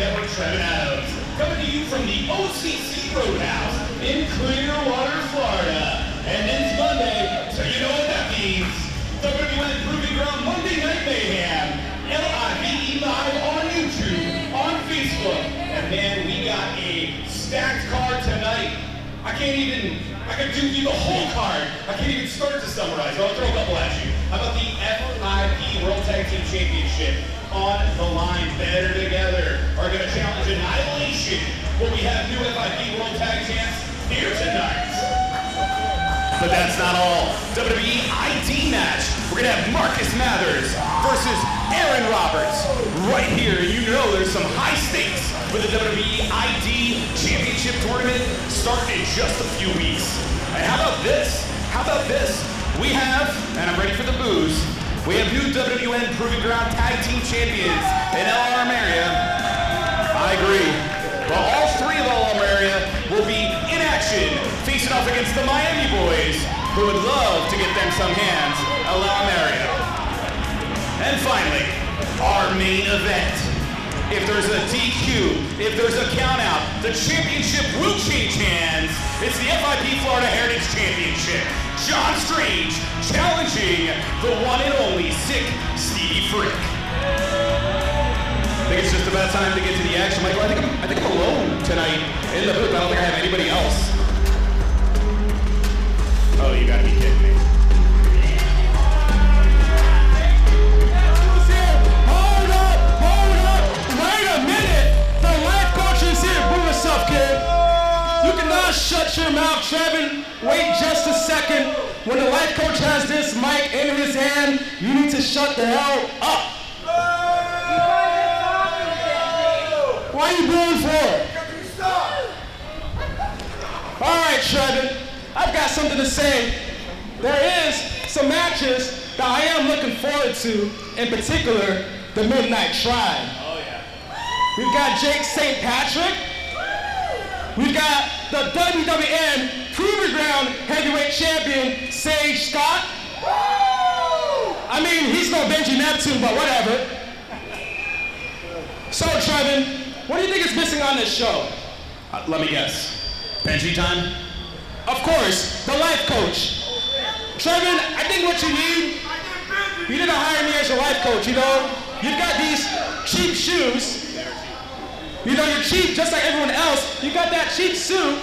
Network, Trevin Adams, coming to you from the OCC Road House in Clearwater, Florida. And it's Monday, so you know what that means. WWN Proving Ground Monday Night Mayhem, LIVE live on YouTube, on Facebook. And man, we got a stacked card tonight. I could do the whole card. I can't even start to summarize. I'll throw a couple at you. How about the FIP World Tag Team Championship on the line? Better Together are going to challenge Annihilation. Will we have new FIP World Tag Champs here tonight? But that's not all. WWE ID match. We're going to have Marcus Mathers versus Aaron Roberts. Right here, you know there's some high stakes with the WWE ID Championship Tournament starting in just a few weeks. And how about this? We have, and I'm ready for the booze, we have new WWN Proving Ground Tag Team Champions in LRM area. I agree. But all three of LRM area will be in action, facing off against the Miami Boyz, who would love to get them some hands, LRM area. And finally, our main event. If there's a DQ, if there's a countout, the championship will change hands. It's the FIP Florida Heritage Championship. John Strange challenging the one and only sick Stevie Frick. I think it's just about time to get to the action, Michael. I think I'm alone tonight in the booth. I don't think I have anybody else. Oh, you gotta be kidding me. Shut your mouth, Trevin. Wait just a second. When the life coach has this mic in his hand, you need to shut the hell up. Why are you booing for? All right, Trevin. I've got something to say. There is some matches that I am looking forward to, in particular, the Midnight Tribe. Oh, yeah. We've got Jake St. Patrick. We've got the WWN Proving Ground Heavyweight Champion, Sage Scott. I mean, he's no Benji Neptune, but whatever. So, Trevin, what do you think is missing on this show? Let me guess. Benji time? Of course, the life coach. Trevin, I think what you need, you didn't hire me as your life coach, you know? You've got these cheap shoes. You know, you're cheap just like everyone else. You got that cheap suit.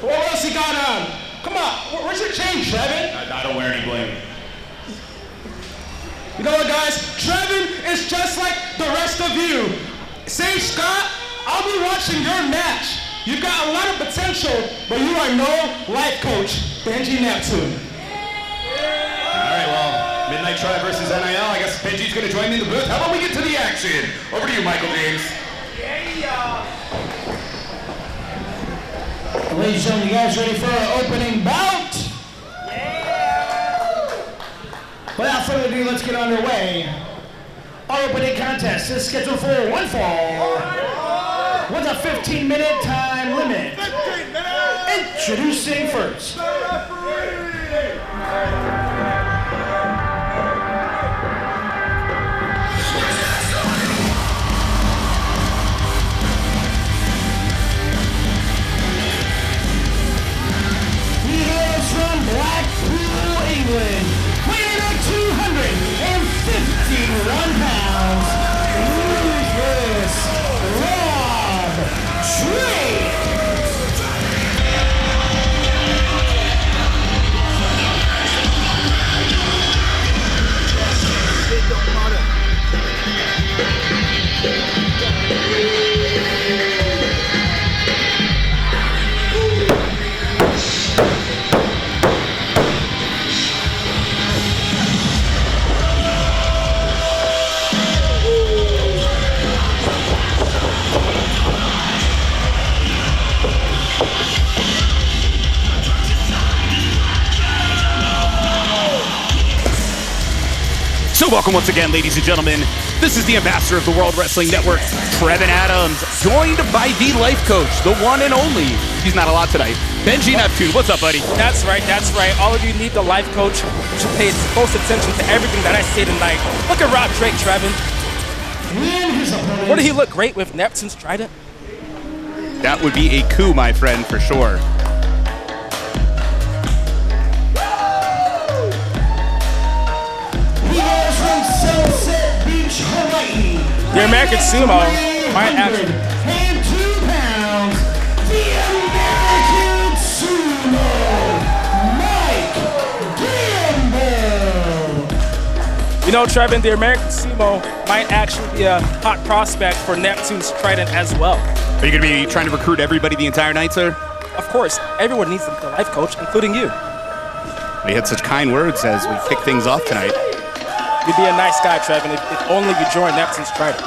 What else you got on? Come on, where's your change, Trevin? I don't wear any bling. You know what, guys? Trevin is just like the rest of you. Sage Scott, I'll be watching your match. You've got a lot of potential, but you are no life coach, Benji Neptune. All right, well, Midnight Tribe versus NIL. I guess Benji's going to join me in the booth. How about we get to the action? Over to you, Michael James. Ladies and gentlemen, you guys ready for our opening bout? Yeah! Without further ado, let's get underway. Our opening contest is scheduled for one fall with a 15-minute time limit. 15 minutes! Introducing first. England, weighing at 251 pounds, Ruthless Rob Tree. So welcome once again, ladies and gentlemen. This is the ambassador of the World Wrestling Network, Trevin Adams, joined by the life coach, the one and only. He's not a lot tonight. Benji Neptune, what's up, buddy? That's right. All of you need the life coach to pay close attention to everything that I say tonight. Look at Rob Drake, Trevin. Would he look great with Neptune's trident? That would be a coup, my friend, for sure. The American Sumo might actually... And 2 pounds, the American Sumo, Mike Gamble. You know, Trevin, the American Sumo might actually be a hot prospect for Neptune's trident as well. Are you going to be trying to recruit everybody the entire night, sir? Of course, everyone needs the life coach, including you. We had such kind words as we kick things off tonight. You'd be a nice guy, Trevin, if only you joined Neptune's trident.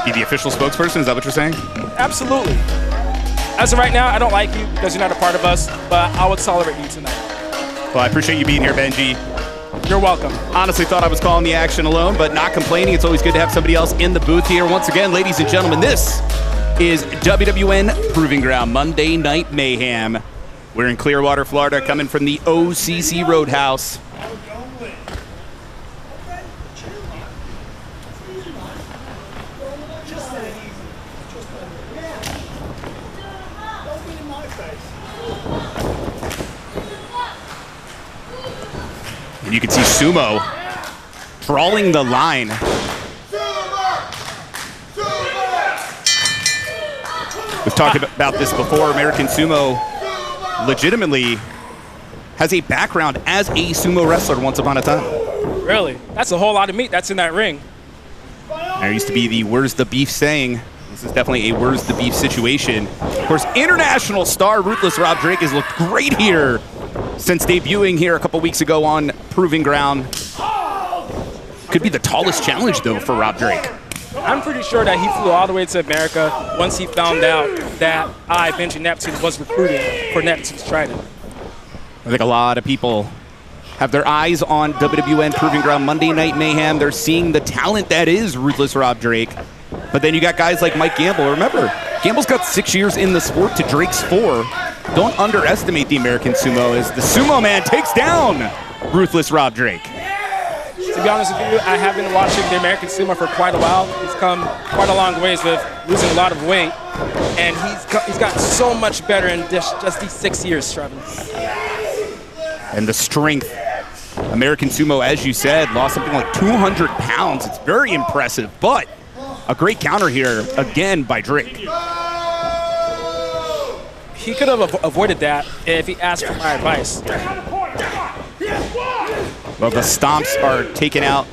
Be the official spokesperson? Is that what you're saying? Absolutely. As of right now, I don't like you because you're not a part of us, but I would tolerate you tonight. Well, I appreciate you being here, Benji. You're welcome. Honestly thought I was calling the action alone, but not complaining. It's always good to have somebody else in the booth here. Once again, ladies and gentlemen, this is WWN Proving Ground Monday Night Mayhem. We're in Clearwater, Florida, coming from the OCC Road House. And you can see Sumo drawing the line. We've talked about this before. American Sumo legitimately has a background as a sumo wrestler once upon a time. Really? That's a whole lot of meat that's in that ring. There used to be the "where's the beef" saying. This is definitely a "where's the beef" situation. Of course, international star Ruthless Rob Drake has looked great here since debuting here a couple weeks ago on Proving Ground. Could be the tallest challenge, though, for Rob Drake. I'm pretty sure that he flew all the way to America once he found out that Benji Neptune was recruiting for Neptune's trident. I think a lot of people have their eyes on WWN Proving Ground Monday Night Mayhem. They're seeing the talent that is Ruthless Rob Drake. But then you got guys like Mike Gamble. Remember, Gamble's got 6 years in the sport to Drake's 4. Don't underestimate the American Sumo as the Sumo Man takes down Ruthless Rob Drake. To be honest with you, I have been watching the American Sumo for quite a while. He's come quite a long ways with losing a lot of weight. And he's gotten so much better in just these 6 years, Trevin. And the strength. American Sumo, as you said, lost something like 200 pounds. It's very impressive, but a great counter here, again, by Drake. He could have avoided that if he asked for my advice. Well, the stomps are taking out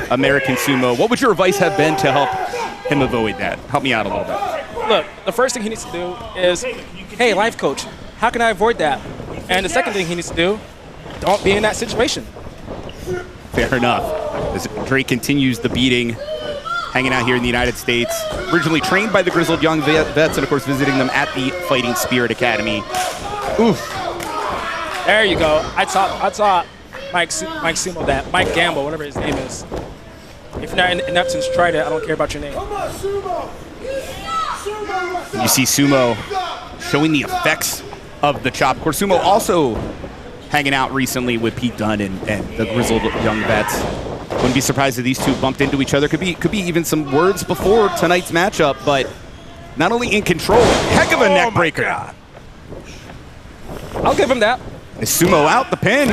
American Sumo. What would your advice have been to help him avoid that? Help me out a little bit. Look, the first thing he needs to do is, hey, life coach, how can I avoid that? And the second thing he needs to do, don't be in that situation. Fair enough. As Drake continues the beating, hanging out here in the United States. Originally trained by the Grizzled Young Vets, and of course visiting them at the Fighting Spirit Academy. Oof. There you go. I taught Mike Sumo that. Mike Gamble, whatever his name is. If you're not in Neptune's trident, I don't care about your name. You see Sumo showing the effects of the chop. Of course, Sumo also hanging out recently with Pete Dunne and the Grizzled Young Vets. Wouldn't be surprised if these two bumped into each other. Could be even some words before tonight's matchup, but not only in control, heck of a neck breaker. I'll give him that. Is Sumo out the pin?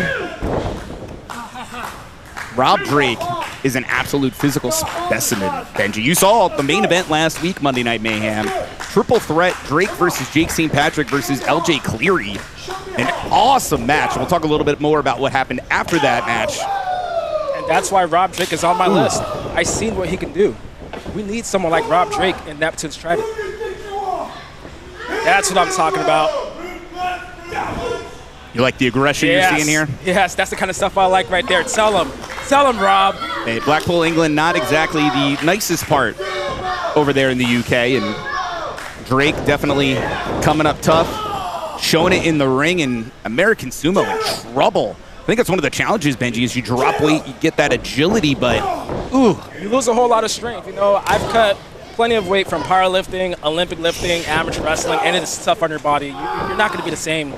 Rob Drake is an absolute physical specimen, Benji. You saw the main event last week, Monday Night Mayhem. Triple threat, Drake versus Jake St. Patrick versus LJ Cleary. An awesome match. We'll talk a little bit more about what happened after that match. And that's why Rob Drake is on my list. I've seen what he can do. We need someone like Rob Drake in Neptune's trident. That's what I'm talking about. You like the aggression you're seeing here? Yes, that's the kind of stuff I like right there. Tell him, Rob. Hey, Blackpool, England, not exactly the nicest part over there in the UK, and Drake definitely coming up tough, showing it in the ring, and American Sumo in trouble. I think that's one of the challenges, Benji, is you drop weight, you get that agility, but ooh. You lose a whole lot of strength. You know, I've cut plenty of weight from powerlifting, Olympic lifting, amateur wrestling, and it's tough on your body. You're not going to be the same.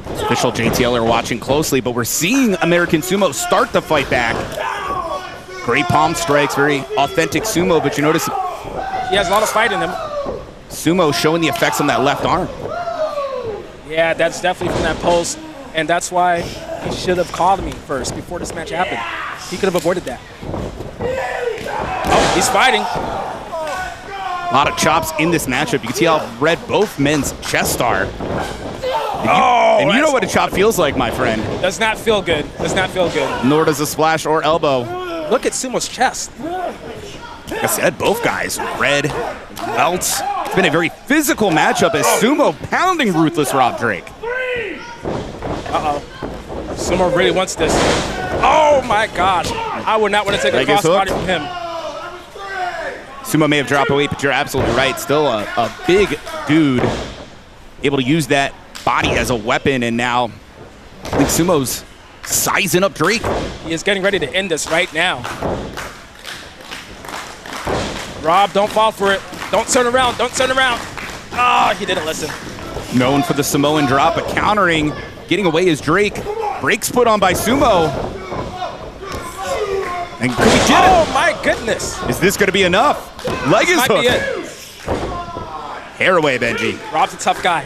Official JTL are watching closely, but we're seeing American Sumo start the fight back. Great palm strikes, very authentic Sumo, but you notice He has a lot of fight in him. Sumo showing the effects on that left arm. Yeah, that's definitely from that post, and that's why he should have called me first before this match happened. He could have avoided that. Oh, he's fighting. A lot of chops in this matchup. You can see how red both men's chests are. And you know what a chop feels like, my friend. Does not feel good. Does not feel good. Nor does a splash or elbow. Look at Sumo's chest. Like I said, both guys, red belts. It's been a very physical matchup as Sumo pounding Ruthless Rob Drake. Uh-oh. Sumo really wants this. Oh my gosh. I would not want to take a crossbody from him. Sumo may have dropped away, but you're absolutely right. Still a big dude, able to use that body as a weapon, and now I think Sumo's sizing up Drake. He is getting ready to end this right now. Rob, don't fall for it. Don't turn around. Don't turn around. Oh, he didn't listen. Known for the Samoan drop, but countering, getting away is Drake. Brakes put on by Sumo. And could we get it? Oh my goodness. Is this going to be enough? Leg is Might be it. hooked. Hair away, Benji. Rob's a tough guy.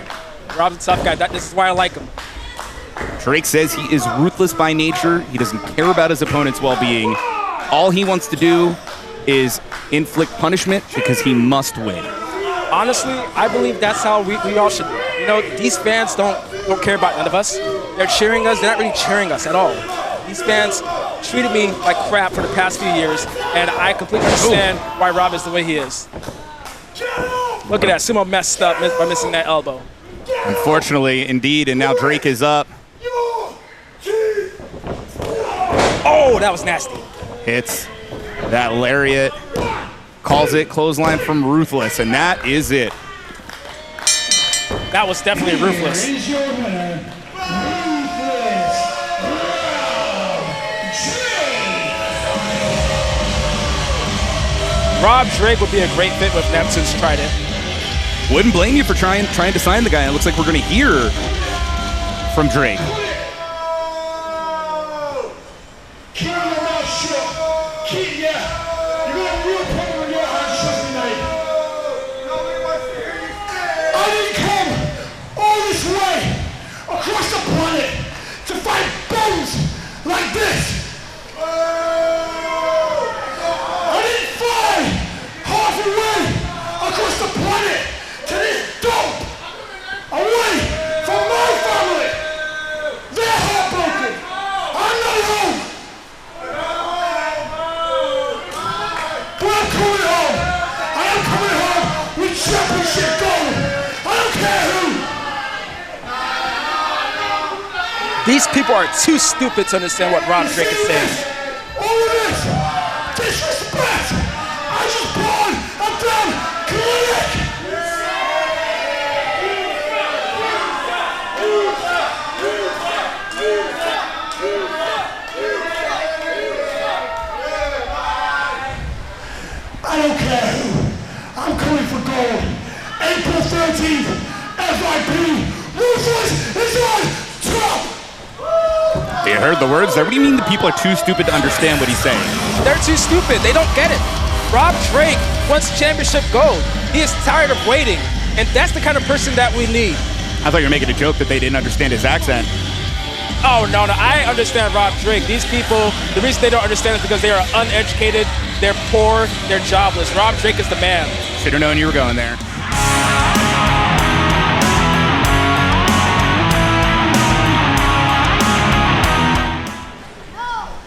Rob's a tough guy. This is why I like him. Drake says he is ruthless by nature. He doesn't care about his opponent's well-being. All he wants to do is inflict punishment because he must win. Honestly, I believe that's how we all should. You know, these fans don't care about none of us. They're cheering us. They're not really cheering us at all. These fans treated me like crap for the past few years, and I completely understand why Rob is the way he is. Look at that. Sumo messed up by missing that elbow. Unfortunately, indeed, and now Drake is up. Oh, that was nasty. Hits that lariat, calls it clothesline from Ruthless, and that is it. That was definitely Ruthless. Here's your winner, Ruthless Rob Drake would be a great fit with Neptune's Trident. Wouldn't blame you for trying to sign the guy. It looks like we're going to hear from Drake. like this. I didn't fly half a way across the planet to this dump away from my family. They're heartbroken. I'm not home. But I'm coming home. I am coming home with championship gold. I don't care who. These people are too stupid to understand what Rob Drake is saying. All of this disrespect. I just born a damn clinic. I don't care who. I'm coming for gold. April 13th, FIP. Ruthless is on top. You heard the words there. What do you mean the people are too stupid to understand what he's saying? They're too stupid. They don't get it. Rob Drake wants championship gold. He is tired of waiting, and that's the kind of person that we need. I thought you were making a joke that they didn't understand his accent. Oh, no, I understand Rob Drake. These people, the reason they don't understand is because they are uneducated, they're poor, they're jobless. Rob Drake is the man. Should have known you were going there.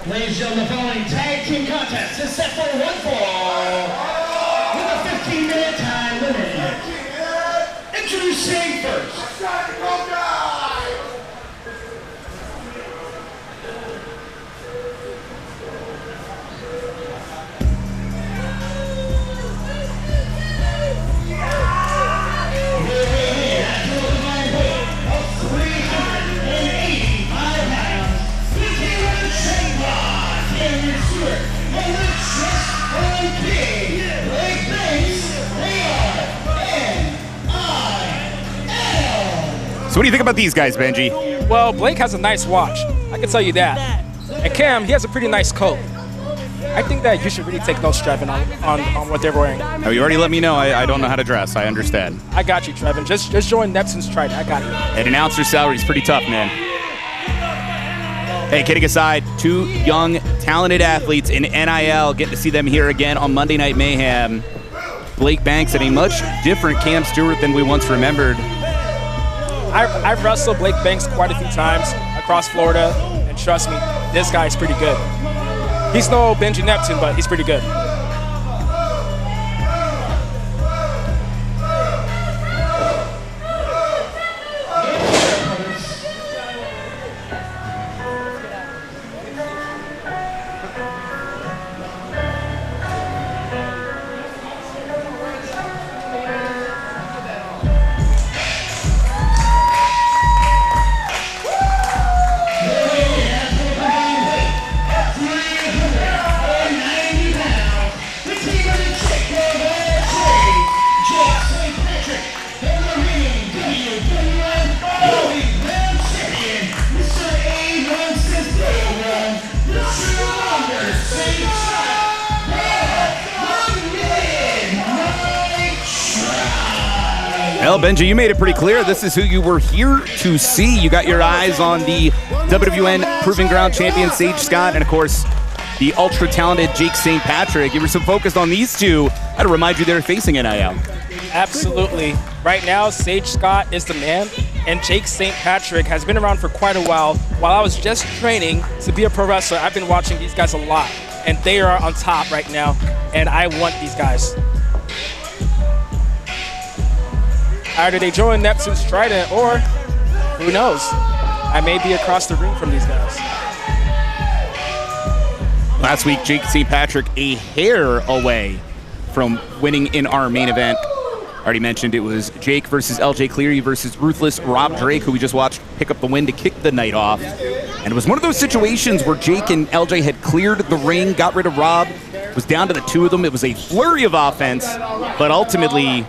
Ladies and gentlemen, the following tag team contest is set for one fall with a 15-minute time limit. Introducing first. So what do you think about these guys, Benji? Well, Blake has a nice watch. I can tell you that. And Cam, he has a pretty nice coat. I think that you should really take notes, Trevin, on what they're wearing. Oh, you already let me know. I don't know how to dress. I understand. I got you, Trevin. Just join Neptune's Trident. I got you. And announcer salary is pretty tough, man. Hey, kidding aside, 2 young, talented athletes in NIL. Getting to see them here again on Monday Night Mayhem. Blake Banks and a much different Cam Stewart than we once remembered. I've wrestled Blake Banks quite a few times across Florida, and trust me, this guy's pretty good. He's no Benji Neptune, but he's pretty good. Well, Benji, you made it pretty clear. This is who you were here to see. You got your eyes on the WWN Proving Ground champion, Sage Scott, and, of course, the ultra-talented Jake St. Patrick. You were so focused on these two, I had to remind you they're facing NIL. Absolutely. Right now, Sage Scott is the man, and Jake St. Patrick has been around for quite a while. While I was just training to be a pro wrestler, I've been watching these guys a lot, and they are on top right now, and I want these guys. Either they join Neptune's Trident, or who knows? I may be across the ring from these guys. Last week, Jake St. Patrick a hair away from winning in our main event. Already mentioned it was Jake versus LJ Cleary versus Ruthless Rob Drake, who we just watched pick up the win to kick the night off. And it was one of those situations where Jake and LJ had cleared the ring, got rid of Rob, was down to the 2 of them. It was a flurry of offense, but ultimately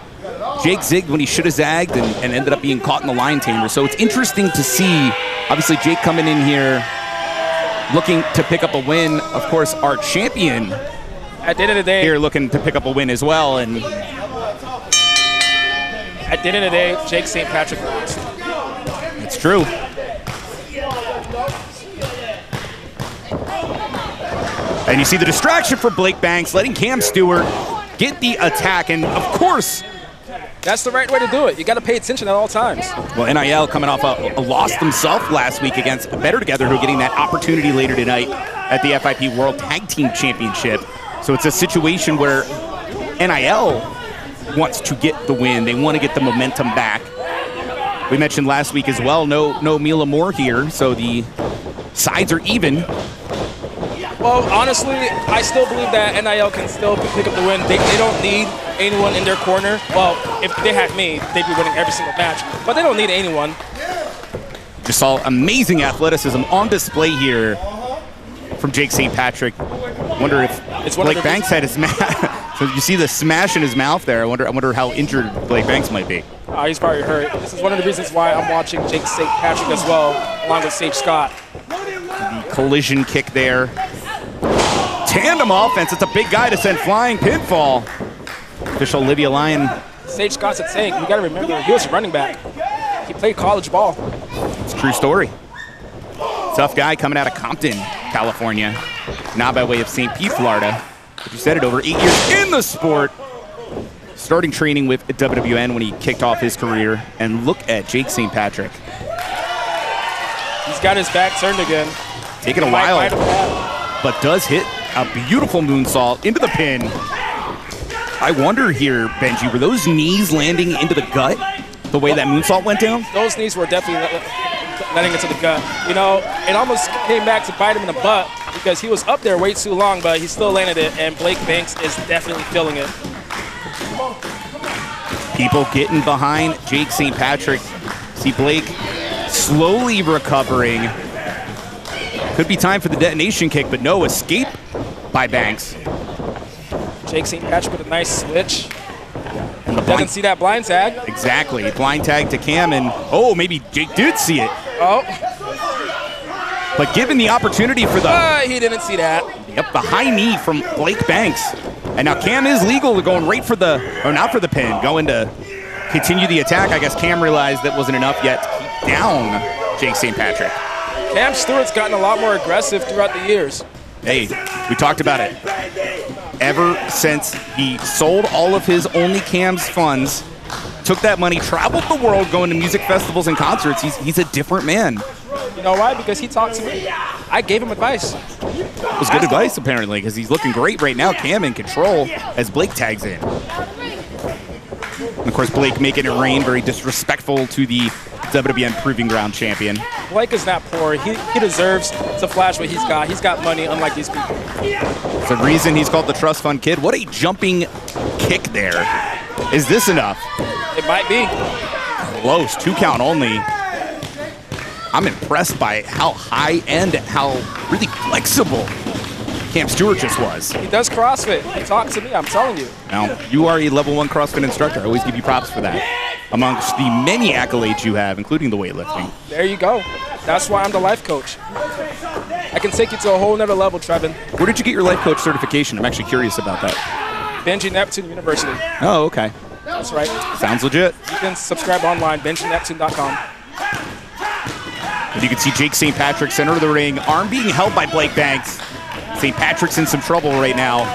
Jake zigged when he should have zagged and ended up being caught in the line tamer. So it's interesting to see, obviously, Jake coming in here looking to pick up a win. Of course, our champion at the end of the day here looking to pick up a win as well. And at the end of the day, Jake St. Patrick lost. It's true. And you see the distraction for Blake Banks, letting Cam Stewart get the attack. And, of course, that's the right way to do it. You got to pay attention at all times. Well, NIL coming off a loss themselves last week against Better Together, who are getting that opportunity later tonight at the FIP World Tag Team Championship. So it's a situation where NIL wants to get the win. They want to get the momentum back. We mentioned last week as well, no Mila Moore here, so the sides are even. Well, honestly, I still believe that NIL can still pick up the win. They don't need anyone in their corner. Well, if they had me, they'd be winning every single match. But they don't need anyone. Just saw amazing athleticism on display here from Jake St. Patrick. Wonder if Blake Banks had his so you see the smash in his mouth there. I wonder how injured Blake Banks might be. He's probably hurt. This is one of the reasons why I'm watching Jake St. Patrick as well, along with Sage Scott. The collision kick there. Tandem offense. It's a big guy to send flying pinfall. Official Olivia Lyon. Sage Scott's a tank. You got to remember, he was a running back. He played college ball. It's a true story. Tough guy coming out of Compton, California. Now by way of St. Pete, Florida. But you said it, over 8 years in the sport. Starting training with WWN when he kicked off his career. And look at Jake St. Patrick. He's got his back turned again. Taking a while, but does hit a beautiful moonsault into the pin. I wonder here, Benji, were those knees landing into the gut the way that moonsault went down? Those knees were definitely landing into the gut. You know, it almost came back to bite him in the butt because he was up there way too long, but he still landed it, and Blake Banks is definitely feeling it. People getting behind Jake St. Patrick. See Blake slowly recovering. Could be time for the detonation kick, but no escape by Banks. Jake St. Patrick with a nice switch. And doesn't see that blind tag. Exactly. Blind tag to Cam, and oh, maybe Jake did see it. Oh. But given the opportunity for the... he didn't see that. The Yep, the high knee from Blake Banks. And now Cam is legal, going right for the, or not for the pin, going to continue the attack. I guess Cam realized that wasn't enough yet to keep down Jake St. Patrick. Cam Stewart's gotten a lot more aggressive throughout the years. Hey, we talked about it. Ever since he sold all of his Only Cam's funds, took that money, traveled the world going to music festivals and concerts, he's a different man. You know why? Because he talked to me. I gave him advice. It was good advice, apparently, because he's looking great right now. Cam in control as Blake tags in. And of course, Blake making it rain, very disrespectful to the WWN Proving Ground champion. Blake is not poor. He deserves to flash what he's got. He's got money, unlike these people. It's the reason he's called the Trust Fund Kid. What a jumping kick there. Is this enough? It might be. Close, 2 count only. I'm impressed by how high end, how really flexible Cam Stewart just was. He does CrossFit. He talked to me, I'm telling you. Now, you are a level 1 CrossFit instructor. I always give you props for that. Amongst the many accolades you have, including the weightlifting. There you go. That's why I'm the life coach. I can take you to a whole nother level, Trevin. Where did you get your life coach certification? I'm actually curious about that. Benji Neptune University. Oh, okay. That's right. Sounds legit. You can subscribe online, benjineptune.com. And you can see Jake St. Patrick, center of the ring, arm being held by Blake Banks. St. Patrick's in some trouble right now.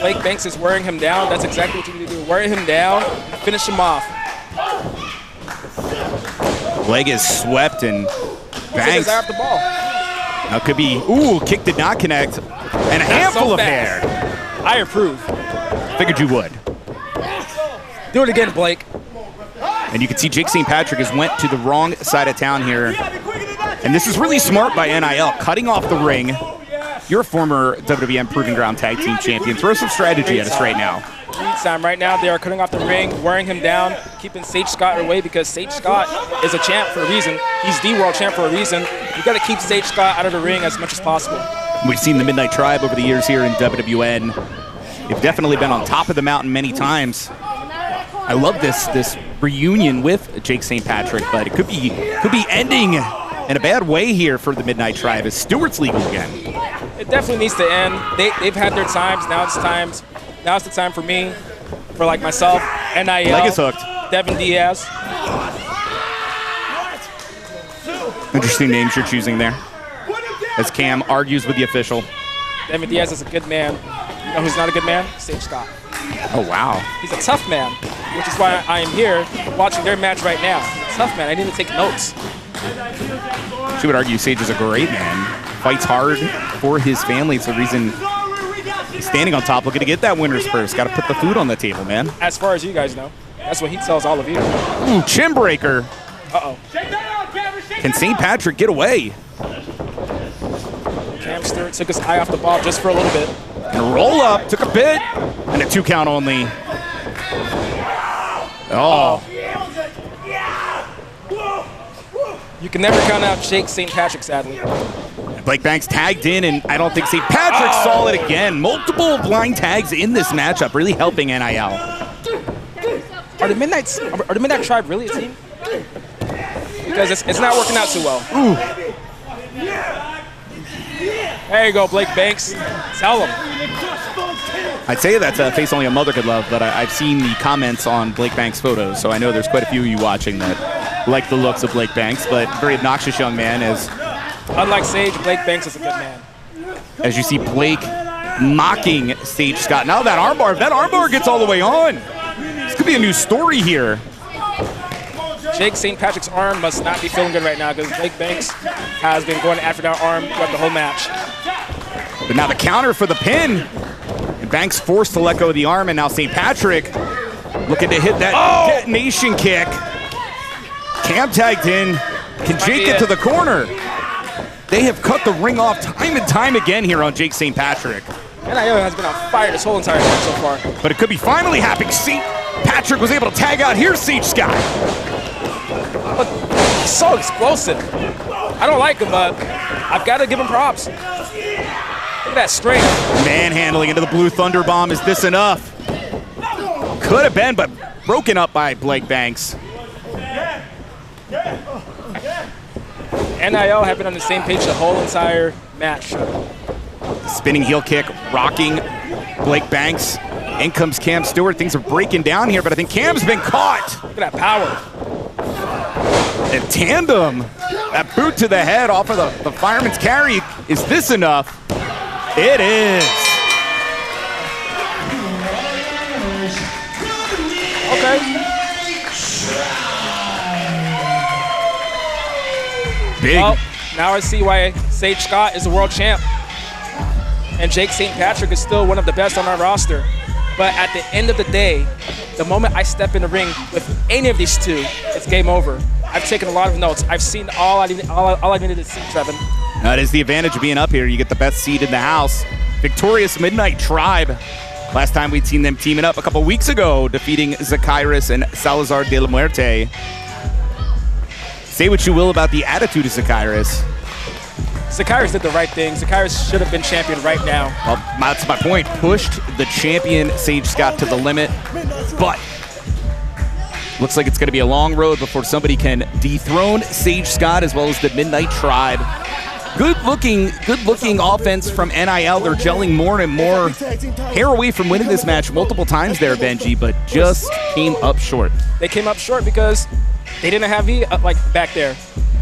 Blake Banks is wearing him down. That's exactly what you need to do. Wear him down, finish him off. Leg is swept and Banks. Off the ball. Now could be, ooh, kick did not connect. And a handful of hair. I approve. Figured you would. Do it again, Blake. And you can see Jake St. Patrick has went to the wrong side of town here. And this is really smart by NIL, cutting off the ring. You're a former WWN Proving Ground Tag Team Champion. Throw some strategy at us right now. Time right now, they are cutting off the ring, wearing him down, keeping Sage Scott away because Sage Scott is a champ for a reason. He's the world champ for a reason. You got to keep Sage Scott out of the ring as much as possible. We've seen the Midnight Tribe over the years here in WWN. They've definitely been on top of the mountain many times. I love this reunion with Jake St. Patrick, but it could be ending in a bad way here for the Midnight Tribe as Stewart's legal again. It definitely needs to end. They've had their times. Now it's the time for me, for like myself, NIL, Leg is hooked. Devin Diaz. Interesting names you're choosing there. As Cam argues with the official. Devin Diaz is a good man. You know who's not a good man? Sage Scott. Oh, wow. He's a tough man, which is why I am here watching their match right now. Tough man. I need to take notes. She would argue Sage is a great man. Fights hard for his family. It's the reason he's standing on top, looking to get that winner's purse. Got to put the food on the table, man. As far as you guys know, that's what he tells all of you. Ooh, chin breaker. Uh-oh. Can St. Patrick get away? Cam Stewart took his eye off the ball just for a little bit. And roll up, took a bit, and a 2 count only. Oh. You can never count out Jake St. Patrick, sadly. Blake Banks tagged in, and I don't think St. Patrick saw it again. Multiple blind tags in this matchup, really helping NIL. Are the Midnight Tribe really a team? Because it's not working out too well. Ooh. There you go, Blake Banks. Tell him. I'd say that's a face only a mother could love, but I've seen the comments on Blake Banks' photos, so I know there's quite a few of you watching that like the looks of Blake Banks, but very obnoxious young man. Unlike Sage, Blake Banks is a good man. As you see Blake mocking Sage Scott. Now that armbar, if that armbar gets all the way on, this could be a new story here. Jake St. Patrick's arm must not be feeling good right now because Blake Banks has been going after that arm throughout the whole match. But now the counter for the pin. And Banks forced to let go of the arm, and now St. Patrick looking to hit that detonation kick. Cam tagged in. Can Jake get to the corner? They have cut the ring off time and time again here on Jake St. Patrick. NIL has been on fire this whole entire match so far. But it could be finally happening. St. Patrick was able to tag out. Here's Sage Scott. But he's so explosive. I don't like him, but I've got to give him props. Look at that strength. Manhandling into the blue thunder bomb. Is this enough? Could have been, but broken up by Blake Banks. NIL have been on the same page the whole entire match. Spinning heel kick, rocking Blake Banks. In comes Cam Stewart. Things are breaking down here, but I think Cam's been caught. Look at that power. And tandem, that boot to the head off of the fireman's carry. Is this enough? It is. Okay. Big. Well, now I see why Sage Scott is the world champ. And Jake St. Patrick is still one of the best on our roster. But at the end of the day, the moment I step in the ring with any of these two, it's game over. I've taken a lot of notes. I've seen all I needed to see, Trevin. That is the advantage of being up here. You get the best seat in the house. Victorious Midnight Tribe. Last time we'd seen them teaming up a couple weeks ago, defeating Zacchaeus and Salazar de la Muerte. Say what you will about the attitude of Zacchaeus. Zacchaeus did the right thing. Zacchaeus should have been champion right now. Well, that's my point. Pushed the champion Sage Scott to the limit, but looks like it's going to be a long road before somebody can dethrone Sage Scott as well as the Midnight Tribe. Good looking offense from NIL. They're gelling more and more. Hair away from winning this match multiple times there, Benji, but just came up short. They came up short because they didn't have me back there.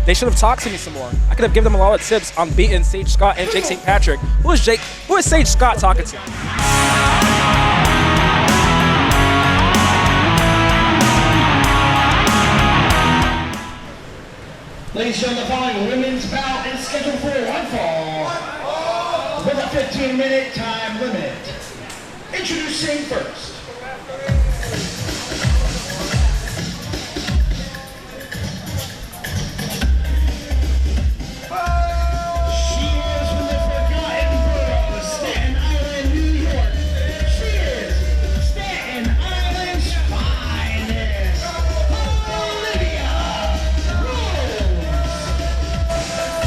They should have talked to me some more. I could have given them a lot of tips on beating Sage Scott and Jake St. Patrick. Who is Sage Scott talking to? Ladies and gentlemen, the following women's bout is scheduled for one fall with a 15-minute time limit. Introducing first.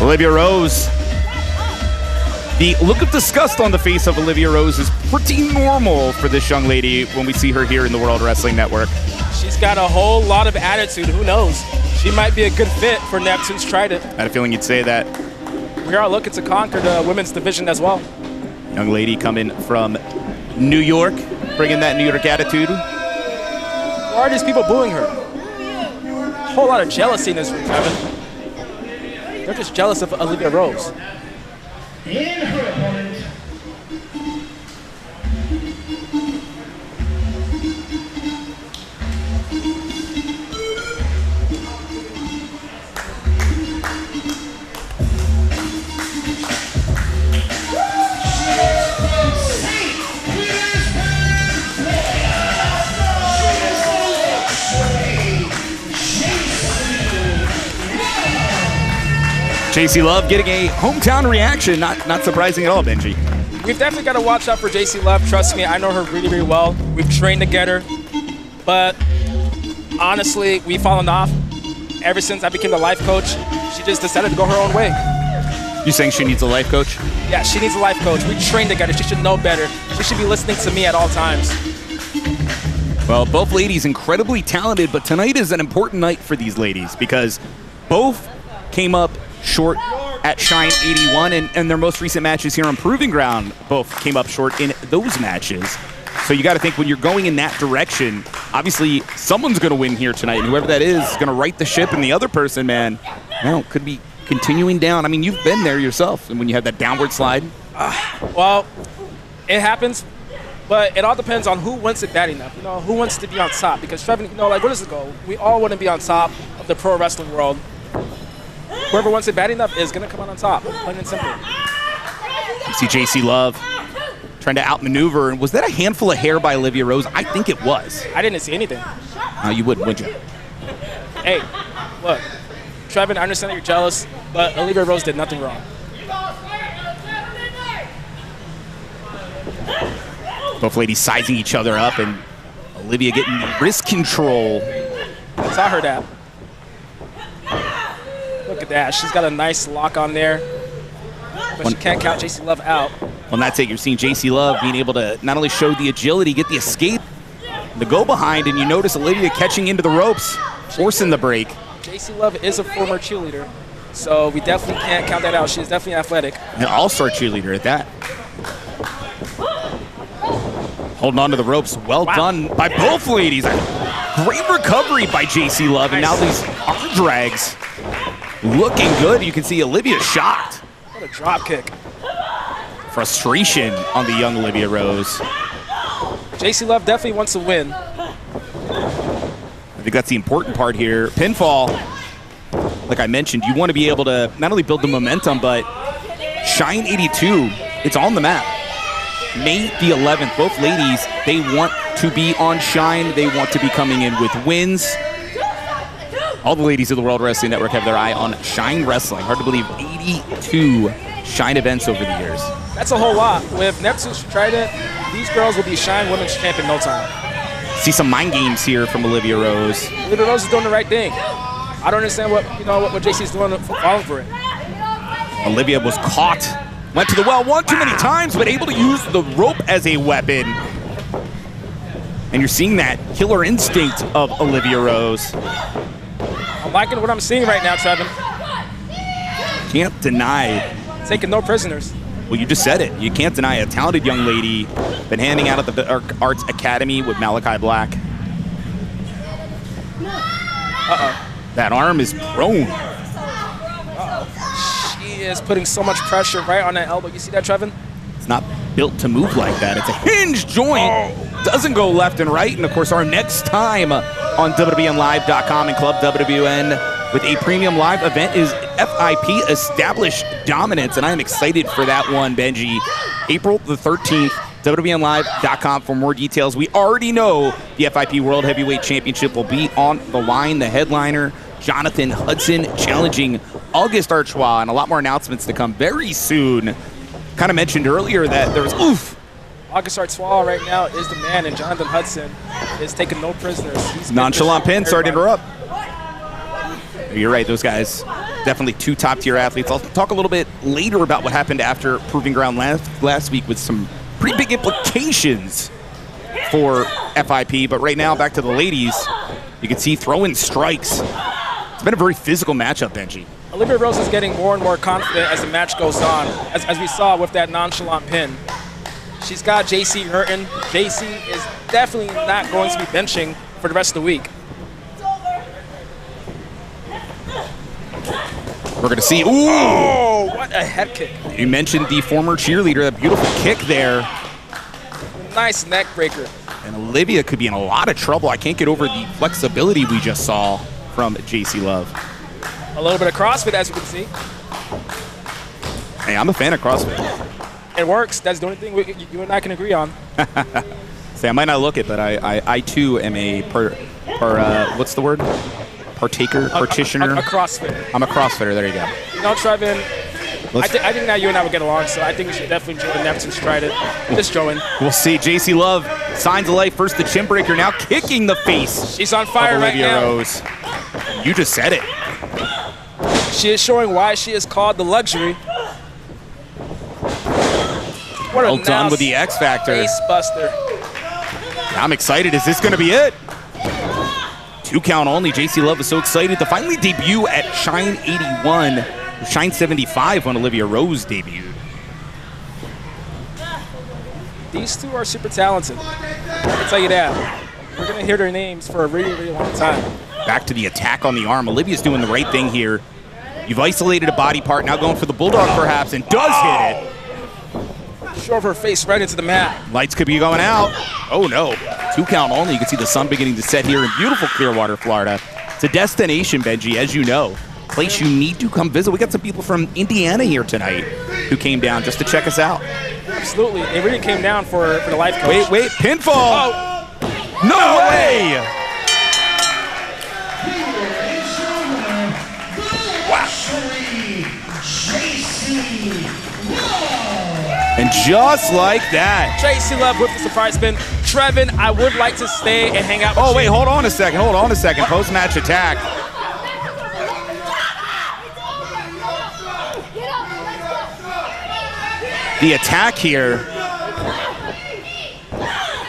Olivia Rose. The look of disgust on the face of Olivia Rose is pretty normal for this young lady when we see her here in the World Wrestling Network. She's got a whole lot of attitude. Who knows? She might be a good fit for Neptune's Trident. I had a feeling you'd say that. We are looking to conquer the women's division as well. Young lady coming from New York, bringing that New York attitude. Why are these people booing her? A whole lot of jealousy in this room, Devin. They're just jealous of Olivia Rose. In her opponent. Jacey Love getting a hometown reaction, not surprising at all, Benji. We've definitely got to watch out for Jacey Love. Trust me, I know her really, really well. We've trained together, but honestly, we've fallen off. Ever since I became the life coach, she just decided to go her own way. You saying she needs a life coach? Yeah, she needs a life coach. We train together. She should know better. She should be listening to me at all times. Well, both ladies incredibly talented, but tonight is an important night for these ladies because both came up short at Shine 81, and their most recent matches here on Proving Ground both came up short in those matches. So you got to think when you're going in that direction, obviously someone's going to win here tonight, and whoever that is going to right the ship, and the other person, man, could be continuing down. I mean, you've been there yourself, and when you had that downward slide. Well, it happens, but it all depends on who wants it bad enough. You know, who wants to be on top? Because Trevin, where does it go? We all want to be on top of the pro wrestling world. Whoever wants it bad enough is going to come out on top, plain and simple. You see Jacey Love trying to outmaneuver. Was that a handful of hair by Olivia Rose? I think it was. I didn't see anything. No, you wouldn't, would you? Hey, look, Trevin, I understand that you're jealous, but Olivia Rose did nothing wrong. Both ladies sizing each other up, and Olivia getting wrist control. I saw her that. Look at that. She's got a nice lock on there. But she can't count Jacey Love out. Well, that's it. You're seeing Jacey Love being able to not only show the agility, get the escape, the go behind, and you notice Olivia catching into the ropes, forcing the break. Jacey Love is a former cheerleader. So we definitely can't count that out. She's definitely athletic. An all-star cheerleader at that. Holding on to the ropes. Well done by both ladies. Great recovery by Jacey Love. And now these arm drags looking good. You can see Olivia shocked. What a drop kick. Frustration on the young Olivia Rose. Jacey Love definitely wants to win. I think that's the important part here. Pinfall, like I mentioned, you want to be able to not only build the momentum, but Shine 82, it's on the map. May the 11th, both ladies, they want to be on Shine. They want to be coming in with wins. All the ladies of the World Wrestling Network have their eye on Shine Wrestling. Hard to believe, 82 Shine events over the years. That's a whole lot. With Neptune's Trident, these girls will be Shine Women's Champ in no time. See some mind games here from Olivia Rose. Olivia Rose is doing the right thing. I don't understand what Jacey's doing falling for it. Olivia was caught. Went to the well one too many times, but able to use the rope as a weapon. And you're seeing that killer instinct of Olivia Rose. I'm liking what I'm seeing right now, Trevin. Can't deny. Taking no prisoners. Well, you just said it. You can't deny a talented young lady. Been handing out at the Arts Academy with Malachi Black. Uh-oh. That arm is prone. She is putting so much pressure right on that elbow. You see that, Trevin? It's not built to move like that. It's a hinge joint. Doesn't go left and right. And, of course, our next time on WWNLive.com and Club WWN with a premium live event is FIP Established Dominance. And I am excited for that one, Benji. April the 13th, WWNLive.com for more details. We already know the FIP World Heavyweight Championship will be on the line. The headliner, Jonathan Hudson, challenging August Archois, and a lot more announcements to come very soon. Kind of mentioned earlier that there was, August Archois right now is the man, and Jonathan Hudson is taking no prisoners. He's nonchalant pin, sorry to interrupt. You're right, those guys, definitely two top-tier athletes. I'll talk a little bit later about what happened after Proving Ground last week with some pretty big implications for FIP, but right now, back to the ladies. You can see throwing strikes. It's been a very physical matchup, Benji. Olivia Rose is getting more and more confident as the match goes on, as we saw with that nonchalant pin. She's got Jacey hurting. Jacey is definitely not going to be benching for the rest of the week. We're going to see, oh, what a head kick. You mentioned the former cheerleader, that beautiful kick there. Nice neck breaker. And Olivia could be in a lot of trouble. I can't get over the flexibility we just saw from Jacey Love. A little bit of CrossFit, as you can see. Hey, I'm a fan of CrossFit. It works. That's the only thing you and I can agree on. Say, I might not look it, but I too am a what's the word? Partaker, practitioner. A CrossFitter. I'm a CrossFitter. There you go. You know, Trevin, I think now you and I will get along, so I think we should definitely join Neptune's Trident. Just join. We'll see. Jacey Love, signs of life. First the chin breaker, now kicking the face. She's on fire right now. Rose. You just said it. She is showing why she is called the luxury. What well done with the X Factor. Face buster. I'm excited. Is this going to be it? 2 count only. Jacey Love is so excited to finally debut at Shine 81, Shine 75 when Olivia Rose debuted. These two are super talented. I can tell you that. We're going to hear their names for a really, really long time. Back to the attack on the arm. Olivia's doing the right thing here. You've isolated a body part, now going for the bulldog perhaps, and does hit it. Shove her face right into the mat. Lights could be going out. Oh no, 2 count only. You can see the sun beginning to set here in beautiful Clearwater, Florida. It's a destination, Benji, as you know. Place you need to come visit. We got some people from Indiana here tonight who came down just to check us out. Absolutely, they really came down for the life coach. Wait, pinfall! Oh. No way! And just like that. Jacey Love with the surprise spin. Trevin, I would like to stay and hang out with you. Oh, wait, hold on a second. Post-match attack. The attack here.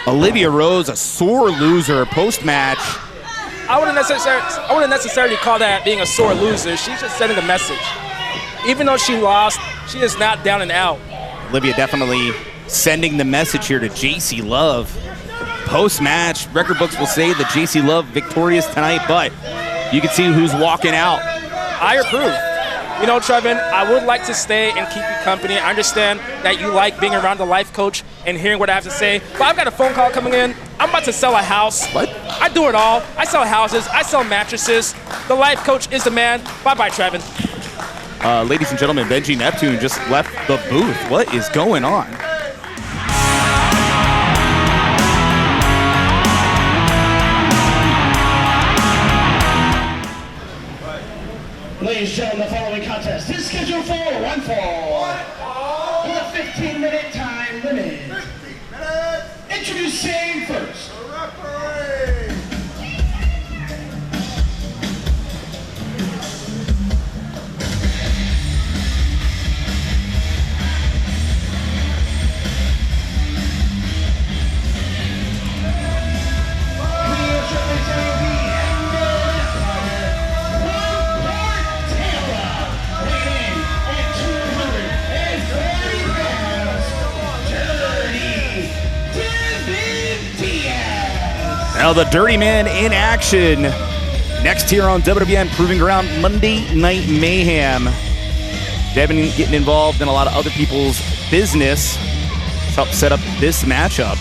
Olivia Rose, a sore loser post-match. I wouldn't necessarily call that being a sore loser. She's just sending a message. Even though she lost, she is not down and out. Olivia definitely sending the message here to Jacey Love. Post-match, record books will say that Jacey Love victorious tonight, but you can see who's walking out. I approve. You know, Trevin, I would like to stay and keep you company. I understand that you like being around the life coach and hearing what I have to say, but I've got a phone call coming in. I'm about to sell a house. What? I do it all. I sell houses. I sell mattresses. The life coach is the man. Bye-bye, Trevin. Ladies and gentlemen, Benji Neptune just left the booth. What is going on? Ladies and gentlemen, the following contest is scheduled for one fall with a 15-minute time limit. Introducing first. Now the Dirty Man in action. Next here on WWN Proving Ground, Monday Night Mayhem. Devin getting involved in a lot of other people's business to help set up this matchup.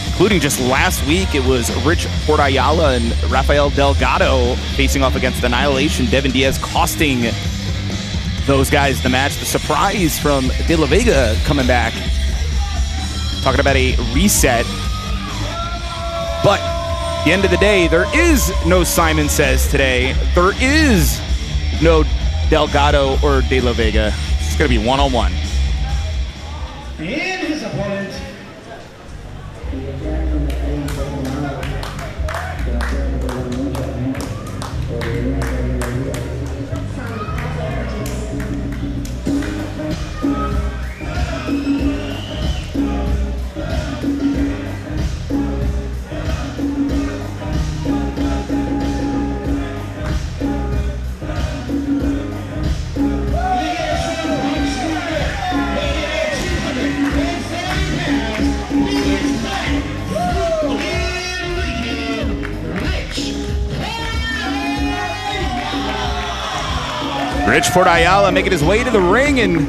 Including just last week, it was Rich Ayala and Rafael Delgado facing off against Annihilation. Devin Diaz costing those guys the match. The surprise from De La Vega coming back. Talking about a reset. But at the end of the day, there is no Simon Says today. There is no Delgado or De La Vega. It's going to be one-on-one. And his opponent. Rich Ayala making his way to the ring, and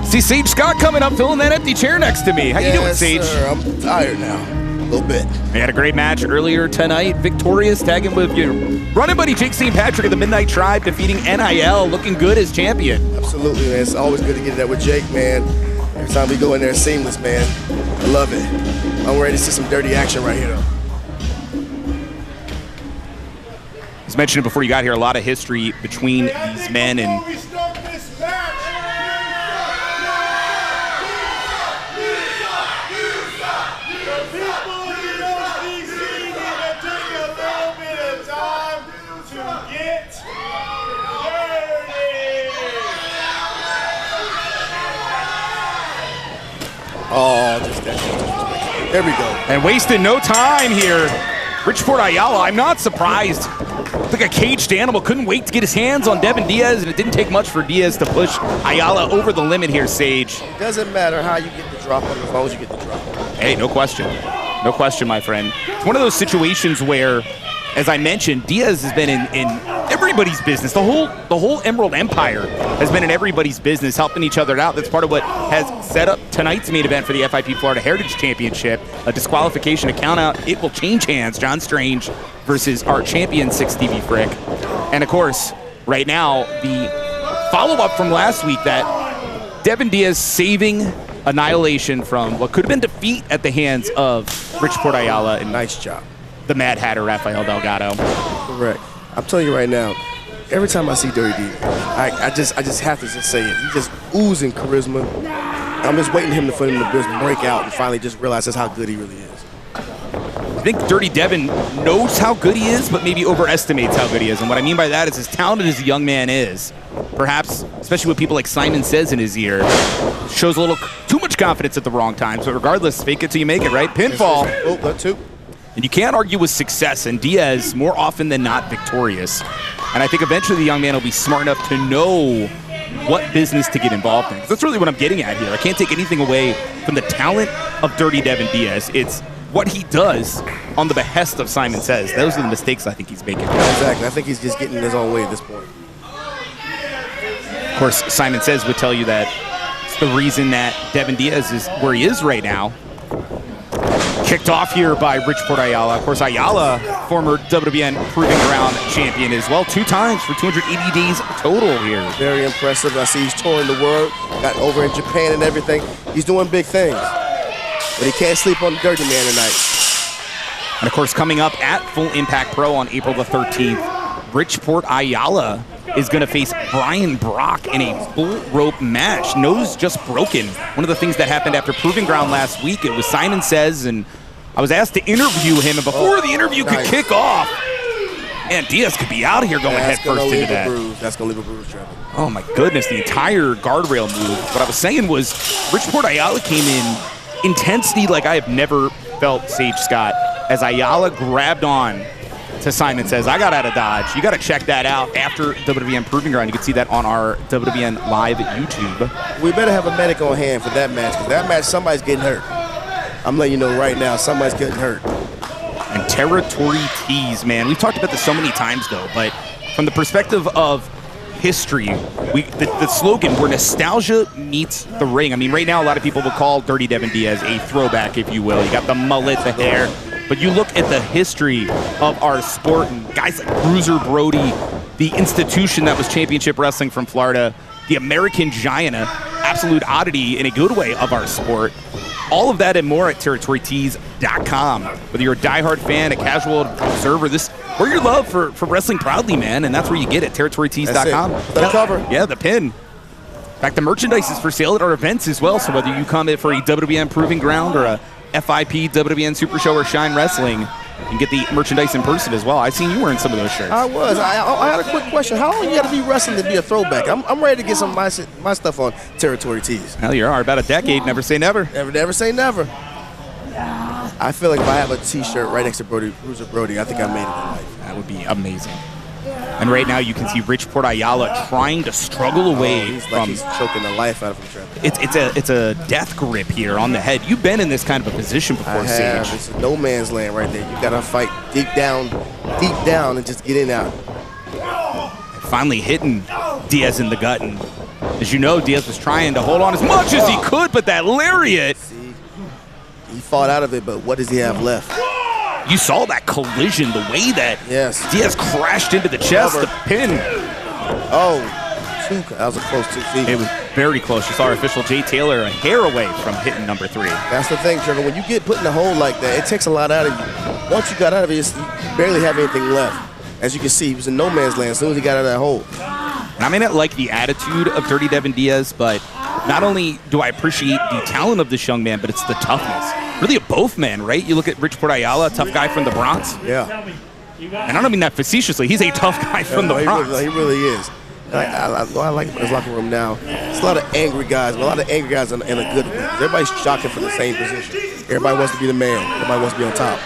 see Sage Scott coming up, filling that empty chair next to me. How you doing, Sage? Sir, I'm tired now, a little bit. We had a great match earlier tonight. Victorious, tagging with your running buddy Jake St. Patrick of the Midnight Tribe, defeating NIL, looking good as champion. Absolutely, man. It's always good to get that with Jake, man. Every time we go in there, it's seamless, man. I love it. I'm ready to see some dirty action right here, though. As mentioned before you got here, a lot of history between these men, and Oh, just that. There we go. and wasting no time here. Rich Ayala, I'm not surprised. Like a caged animal, couldn't wait to get his hands on Devin Diaz, and it didn't take much for Diaz to push Ayala over the limit here, Sage. It doesn't matter how you get the drop on as long as you get the drop on. Hey, no question. No question, my friend. It's one of those situations where, as I mentioned, Diaz has been in everybody's business. The whole Emerald Empire has been in everybody's business, helping each other out. That's part of what has set up tonight's main event for the FIP Florida Heritage Championship. A disqualification, a count out. It will change hands. John Strange versus our champion, Stevie Frick. And of course, right now, the follow-up from last week, that Devin Diaz saving Annihilation from what could have been defeat at the hands of Rich Ayala and Nice job. the Mad Hatter, Rafael Delgado. Correct. I'm telling you right now, every time I see Dirty D, I just have to just say it. He's just oozing charisma. I'm just waiting for him to just break out and finally just realize that's how good he really is. I think Dirty Devin knows how good he is, but maybe overestimates how good he is. And what I mean by that is, as talented as the young man is, perhaps, especially with people like Simon Says in his ear, shows a little too much confidence at the wrong time. So regardless, fake it till you make it, right? Pinfall. Oh, that too. And you can't argue with success, and Diaz, more often than not, victorious. And I think eventually the young man will be smart enough to know what business to get involved in. 'Cause that's really what I'm getting at here. I can't take anything away from the talent of Dirty Devin Diaz. It's what he does on the behest of Simon Says. Those are the mistakes I think he's making. Exactly. I think he's just getting in his own way at this point. Of course, Simon Says would tell you that it's the reason that Devin Diaz is where he is right now. Kicked off here by Richport Ayala. Of course, Ayala, former WWN Proving Ground champion as well, 2 times for 280 days total here. Very impressive. I see he's touring the world, got over in Japan and everything. He's doing big things. But he can't sleep on the Dirty Man tonight. And of course, coming up at Full Impact Pro on April the 13th, Richport Ayala is going to face Brian Brock in a bull rope match. Nose just broken. One of the things that happened after Proving Ground last week, it was Simon Says, and I was asked to interview him, and before the interview could kick off, man, Diaz could be out of here going head first into that. That's going to leave a bruise, Trevin. Oh my goodness, the entire guardrail move. What I was saying was Richport Ayala came in intensity like I have never felt Sage Scott as Ayala grabbed on to Simon Says. I got out of dodge. You got to check that out after WWN Proving Ground. You can see that on our WWN Live YouTube. We better have a medic on hand for that match, because that match, somebody's getting hurt. I'm letting you know right now, somebody's getting hurt. And territory tease, man. We've talked about this so many times, though, but from the perspective of history, the slogan, where nostalgia meets the ring. I mean, right now, a lot of people will call Dirty Devin Diaz a throwback, if you will. You got the mullet, the hair. But you look at the history of our sport and guys like Bruiser Brody, the institution that was championship wrestling from Florida, the American Giant, an absolute oddity in a good way of our sport. All of that and more at territorytees.com. Whether you're a diehard fan, a casual observer, we're your love for wrestling proudly, man, and that's where you get it, territorytees.com. The cover. Yeah, the pin. In fact, the merchandise is for sale at our events as well, so whether you come in for a WWN Proving Ground or a FIP, WWN Super Show, or Shine Wrestling, you can get the merchandise in person as well. I've seen you wearing some of those shirts. I was. I had a quick question. How long you got to be wrestling to be a throwback? I'm ready to get some of my stuff on Territory Tees. Hell, you are. About a decade. Never say never. Never say never. I feel like if I have a T-shirt right next to Bruiser Brody, I think I made it in life. That would be amazing. And right now you can see Richport Ayala trying to struggle away from. He's choking the life out of him, Trevin. It's a death grip here on the head. You've been in this kind of a position before, Sage. It's a no man's land right there. You gotta fight deep down, and just get in out. Finally hitting Diaz in the gut, and as you know, Diaz was trying to hold on as much as he could, but that lariat. See, he fought out of it, but what does he have left? You saw that collision, the way that Diaz crashed into the chest, the pin. Oh, that was a close 2 feet. It was very close. You saw our official Jay Taylor a hair away from hitting number 3. That's the thing, Trevor. When you get put in a hole like that, it takes a lot out of you. Once you got out of it, you barely have anything left. As you can see, he was in no man's land as soon as he got out of that hole. And I may not like the attitude of Dirty Devin Diaz, but not only do I appreciate the talent of this young man, but it's the toughness. Really a both man, right? You look at Richport Ayala, a tough guy from the Bronx. Yeah. And I don't mean that facetiously. He's a tough guy from the Bronx. He really is. I like him in his locker room now. It's a lot of angry guys, but a lot of angry guys in a good way. Everybody's jockeying for the same position. Everybody wants to be the man. Everybody wants to be on top.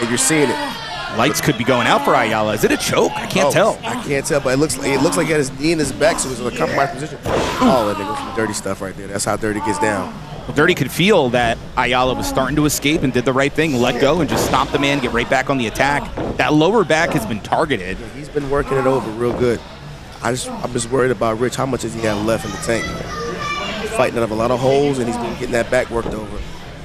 And you're seeing it. Lights could be going out for Ayala. Is it a choke? I can't tell. I can't tell, but it looks like he had his knee in his back, so he's in a compromised position. Oh, and there goes some dirty stuff right there. That's how Dirty gets down. Well, Dirty could feel that Ayala was starting to escape and did the right thing, let go and just stop the man, get right back on the attack. That lower back has been targeted. Yeah, he's been working it over real good. I'm just worried about Rich. How much does he have left in the tank? He's fighting out of a lot of holes, and he's been getting that back worked over.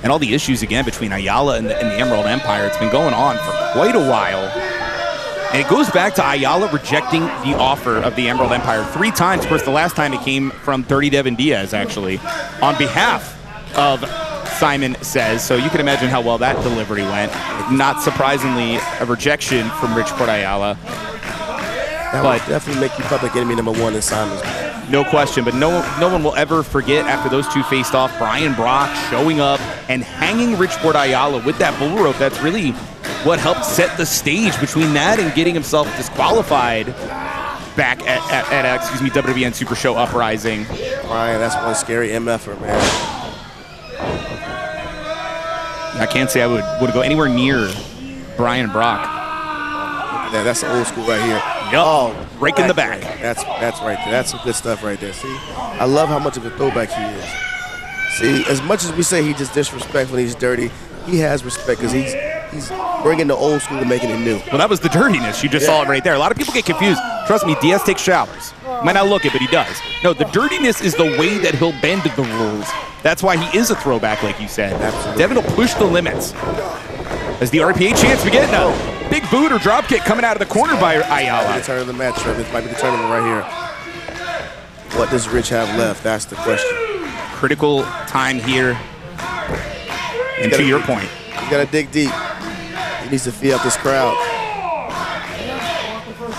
And all the issues, again, between Ayala and the Emerald Empire, it's been going on for quite a while. And it goes back to Ayala rejecting the offer of the Emerald Empire 3 times. Of course, the last time it came from Dirty Devin Diaz, actually, on behalf of Simon Says. So you can imagine how well that delivery went. Not surprisingly, a rejection from Richport Ayala. That would definitely make you public enemy number 1 in Simon's. No question, but no one will ever forget after those two faced off, Brian Brock showing up and hanging Richport Ayala with that bull rope. That's really what helped set the stage between that and getting himself disqualified back at WWN Super Show Uprising. Brian, that's one scary MFer, man. I can't say I would go anywhere near Brian Brock. Yeah, that's the old school right here. Yep. Oh, rake in the back. That's right there. That's some good stuff right there. See, I love how much of a throwback he is. See, as much as we say he just disrespectful and he's dirty, he has respect because he's bringing the old school and making it new. Well, that was the dirtiness. You just saw it right there. A lot of people get confused. Trust me, Diaz takes showers. Might not look it, but he does. No, the dirtiness is the way that he'll bend the rules. That's why he is a throwback, like you said. Absolutely. Devin will push the limits. As the RPA chance begin, a big boot or drop kick coming out of the corner by Ayala. The turn of the match, Trevin. This might be the tournament right here. What does Rich have left? That's the question. Critical time here. And to your point, he's got to dig deep. He needs to feel out this crowd.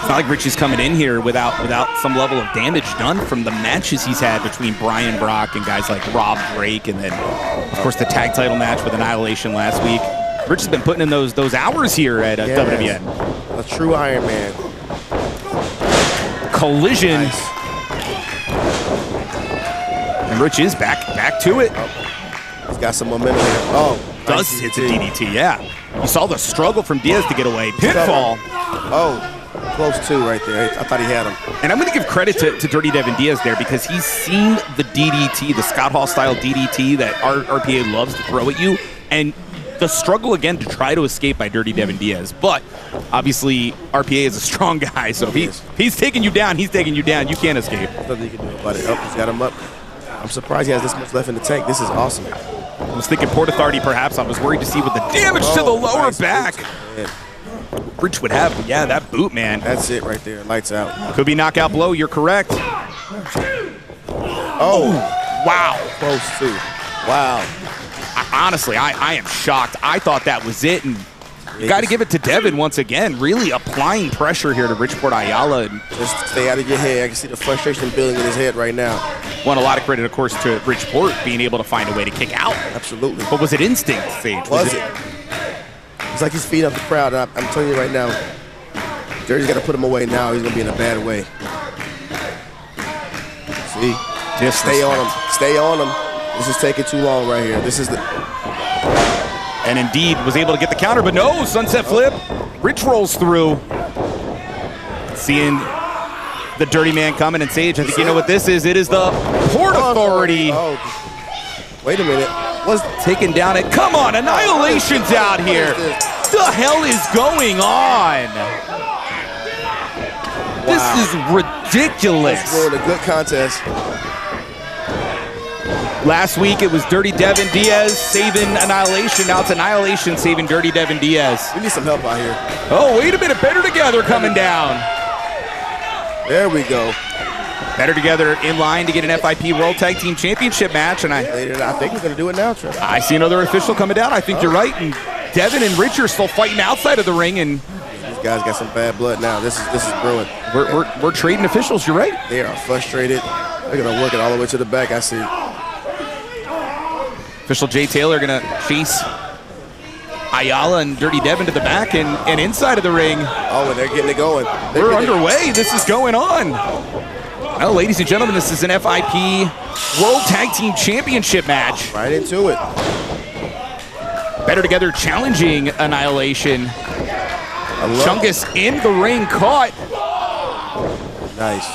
it's not like Rich is coming in here without some level of damage done from the matches he's had between Brian Brock and guys like Rob Drake, and then, of course, the tag title match with Annihilation last week. Rich has been putting in those hours here at WWN. A true Iron Man. Collision. Nice. And Rich is back to it. He's got some momentum here. Oh, Does hit the DDT, yeah. You saw the struggle from Diaz to get away. Pinfall. Oh, close to right there. I thought he had him. And I'm going to give credit to Dirty Devin Diaz there because he's seen the DDT, the Scott Hall style DDT that RPA loves to throw at you, and the struggle again to try to escape by Dirty Devin Diaz. But obviously RPA is a strong guy, so if he's taking you down, he's taking you down. You can't escape. There's nothing you can do about it. Oh, he's got him up. I'm surprised he has this much left in the tank. This is awesome. I was thinking Port Authority perhaps. I was worried to see what the damage to the lower back Rich would have, but yeah, that boot, man. That's it right there. Lights out. Could be knockout blow. You're correct. Oh, wow. Close to. Wow. Honestly, I am shocked. I thought that was it, and you got to give it to Devin once again, really applying pressure here to Richport Ayala. And just stay out of your head. I can see the frustration building in his head right now. Want a lot of credit, of course, to Richport being able to find a way to kick out. Absolutely. But was it instinct, Sage? Was it? It's like he's feeding up the crowd. I'm telling you right now, Dirty's got to put him away now. He's going to be in a bad way. See? Just stay on him. Stay on him. This is taking too long right here. This is the... And indeed was able to get the counter, but no, sunset flip. Rich rolls through. Seeing the Dirty Man coming, and Sage, I think you know what this is. It is the Port Authority. Oh. Wait a minute. Was taken down it. Come on, Annihilation's out here. What the hell is going on? Wow. This is ridiculous. This is a good contest. Last week it was Dirty Devin Diaz saving Annihilation. Now it's Annihilation saving Dirty Devin Diaz. We need some help out here. Oh, wait a minute. Better Together coming down. There we go. Better Together in line to get an FIP World Tag Team Championship match. And I think we're going to do it now, Trevor. I see another official coming down. I think you're right. And Devin and Rich are still fighting outside of the ring. And these guys got some bad blood now. This is brewing. We're trading officials. You're right. They are frustrated. They're going to work it all the way to the back, I see. Official Jay Taylor going to chase Ayala and Dirty Devin to the back and inside of the ring. Oh, and they're getting it going. We're underway. This is going on. Well, ladies and gentlemen, this is an FIP World Tag Team Championship match. Right into it. Better Together challenging Annihilation. Chungus in the ring, caught. Nice.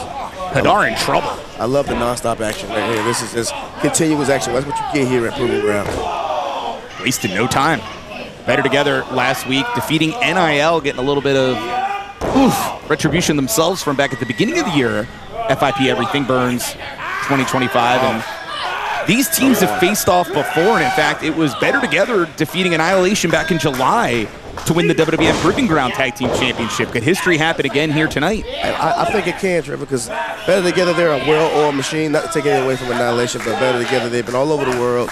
Hadar in trouble. I love the non-stop action right here. This is just continuous action. That's what you get here at Proving Ground. Wasted no time. Better Together last week, defeating NIL, getting a little bit of retribution themselves from back at the beginning of the year. FIP Everything Burns 2025. And these teams have faced off before, and in fact, it was Better Together defeating Annihilation back in July to win the WWN Proving Ground Tag Team Championship. Could history happen again here tonight? I think it can, Trevor, because Better Together, they're a well-oiled machine. Not to take anything away from Annihilation, but Better Together, they've been all over the world.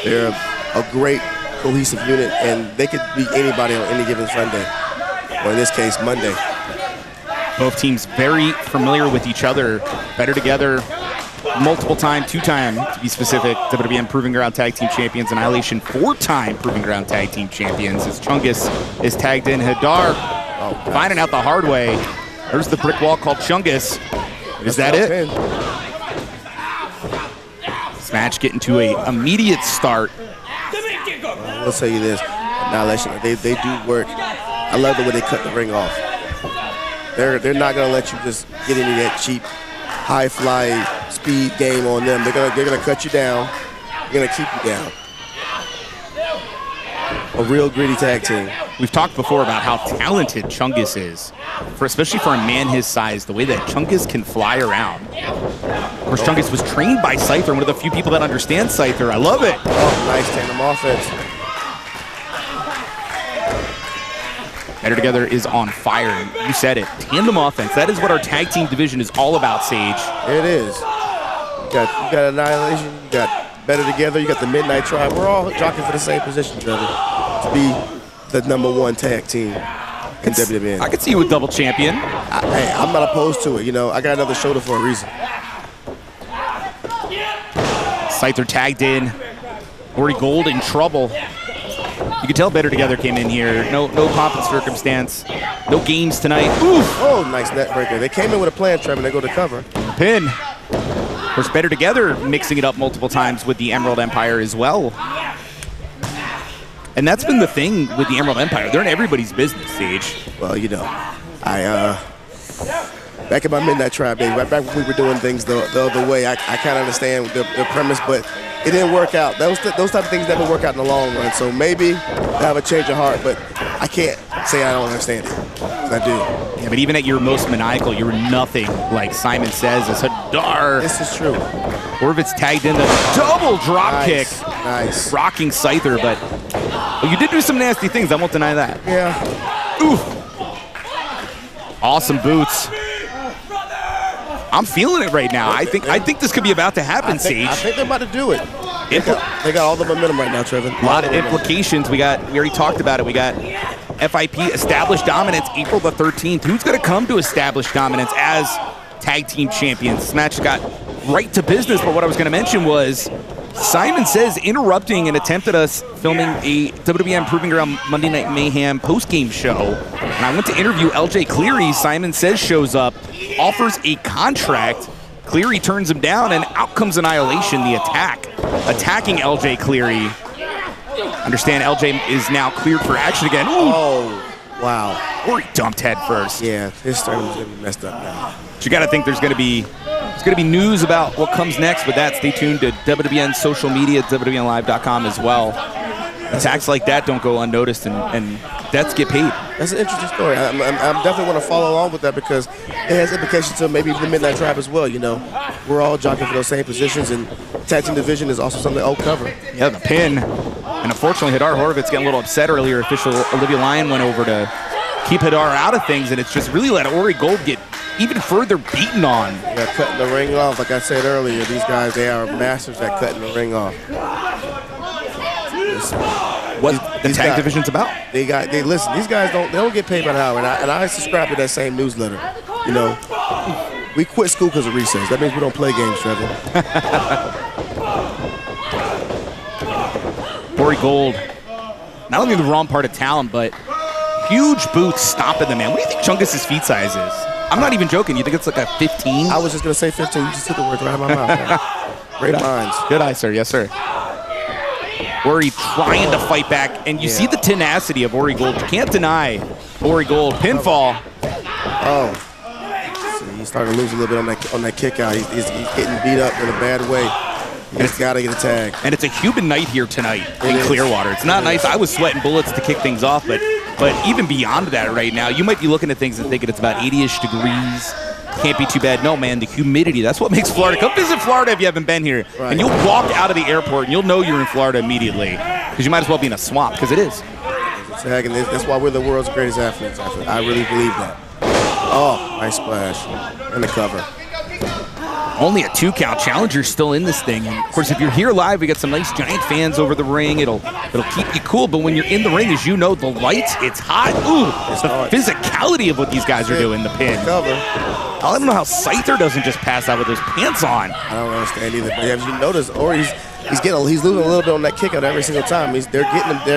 They're a great cohesive unit, and they could beat anybody on any given Sunday, or in this case, Monday. Both teams very familiar with each other. Better Together, multiple-time, two-time, to be specific, WWN Proving Ground Tag Team Champions. Annihilation, four-time Proving Ground Tag Team Champions. As Chungus is tagged in. Hadar finding out the hard way. There's the brick wall called Chungus. Is that it? This match getting to an immediate start. I'll tell you this, Annihilation, they do work I love the way they cut the ring off. They're not gonna let you just get into that cheap, high fly speed game on them. They're gonna cut you down. They're gonna keep you down. A real gritty tag team. We've talked before about how talented Chungus is, especially for a man his size, the way that Chungus can fly around. Of course, Chungus was trained by Scyther, one of the few people that understand Scyther. I love it. Oh, nice tandem offense. Better Together is on fire. You said it. Tandem offense. That is what our tag team division is all about, Sage. It is. You got Annihilation, you got Better Together, you got the Midnight Tribe. We're all jockeying for the same position, Trevin, to be the #1 tag team in WWN. I could see you with double champion. Hey, I'm not opposed to it. You know, I got another shoulder for a reason. Scyther tagged in. Ori Gold in trouble. You can tell Better Together came in here. No pomp and circumstance. No games tonight. Oof. Oh, nice net breaker. They came in with a plan, Trevin. They go to cover. Pin. Of course, Better Together mixing it up multiple times with the Emerald Empire as well. And that's been the thing with the Emerald Empire. They're in everybody's business, Sage. Well, you know, back in my Midnight Tribe days, right back when we were doing things the other way, I kind of understand the premise, but it didn't work out. Those type of things never work out in the long run. So maybe I have a change of heart, but I can't say I don't understand it. 'Cause I do. Yeah, but even at your most maniacal, you're nothing like Simon Says. It's Hadar. This is true. Orvitz tagged in the double drop kick. Nice. Rocking Scyther, but well, you did do some nasty things. I won't deny that. Yeah. Oof. Awesome boots. I'm feeling it right now. I think this could be about to happen, Sage. I think they're about to do it. They got all the momentum right now, Trevin. A lot of implications. We already talked about it. We got FIP Established Dominance April the 13th. Who's going to come to Established Dominance as tag team champions? This match got right to business, but what I was going to mention was Simon Says interrupting an attempt at us filming a WWN Proving Ground Monday Night Mayhem post-game show. And I went to interview LJ Cleary. Simon Says shows up, offers a contract. Cleary turns him down, and out comes Annihilation, the attack. Attacking LJ Cleary. Understand LJ is now cleared for action again. Ooh. Oh, wow. Or he dumped head first. Yeah, his sternum's gonna be messed up now. But you got to think there's going to be news about what comes next with that. Stay tuned to WWN social media, WWNLive.com as well. Attacks like that don't go unnoticed, and deaths get paid. That's an interesting story. I'm definitely want to follow along with that because it has implications to maybe the Midnight Tribe as well. You know, we're all jockeying for those same positions, and tag team division is also something I'll cover. Yeah, the pin. And unfortunately, Hadar Horvitz getting a little upset earlier. Official Olivia Lyon went over to keep Hadar out of things, and it's just really let Ori Gold get even further beaten on. Yeah, cutting the ring off. Like I said earlier, these guys, they are masters at cutting the ring off. What the tag division's about? They listen. These guys don't get paid by the hour, and I subscribe to that same newsletter. You know, we quit school because of recess. That means we don't play games, Trevor. Ori Gold, not only the wrong part of talent, but huge boots stopping the man. What do you think Chungus' feet size is? I'm not even joking. You think it's like a 15? I was just gonna say 15. You just took the words right out of my mouth. Man. Great minds. Good eye, sir. Yes, sir. Ori trying to fight back, and you see the tenacity of Ori Gold. You can't deny Ori Gold. Pinfall. Oh. See, he's starting to lose a little bit on that kick out. He's getting beat up in a bad way. He's got to get a tag. And it's a human night here tonight in Clearwater. It's not nice. I was sweating bullets to kick things off, but even beyond that right now, you might be looking at things and thinking it's about 80-ish degrees. Can't be too bad. No, man, the humidity, that's what makes Florida. Come visit Florida if you haven't been here. Right. And you'll walk out of the airport and you'll know you're in Florida immediately because you might as well be in a swamp, because it is. That's why we're the world's greatest athletes. I really believe that. Oh, nice splash. And the cover. Only a 2-count. Challenger's still in this thing. And of course, if you're here live, we got some nice giant fans over the ring. It'll keep you cool. But when you're in the ring, as you know, the lights, it's hot. Ooh, it's the physicality of what these guys are doing, the pin. Cover. I don't know how Scyther doesn't just pass out with his pants on. I don't understand either. But as you notice, Ori's he's losing a little bit on that kick out every single time. They're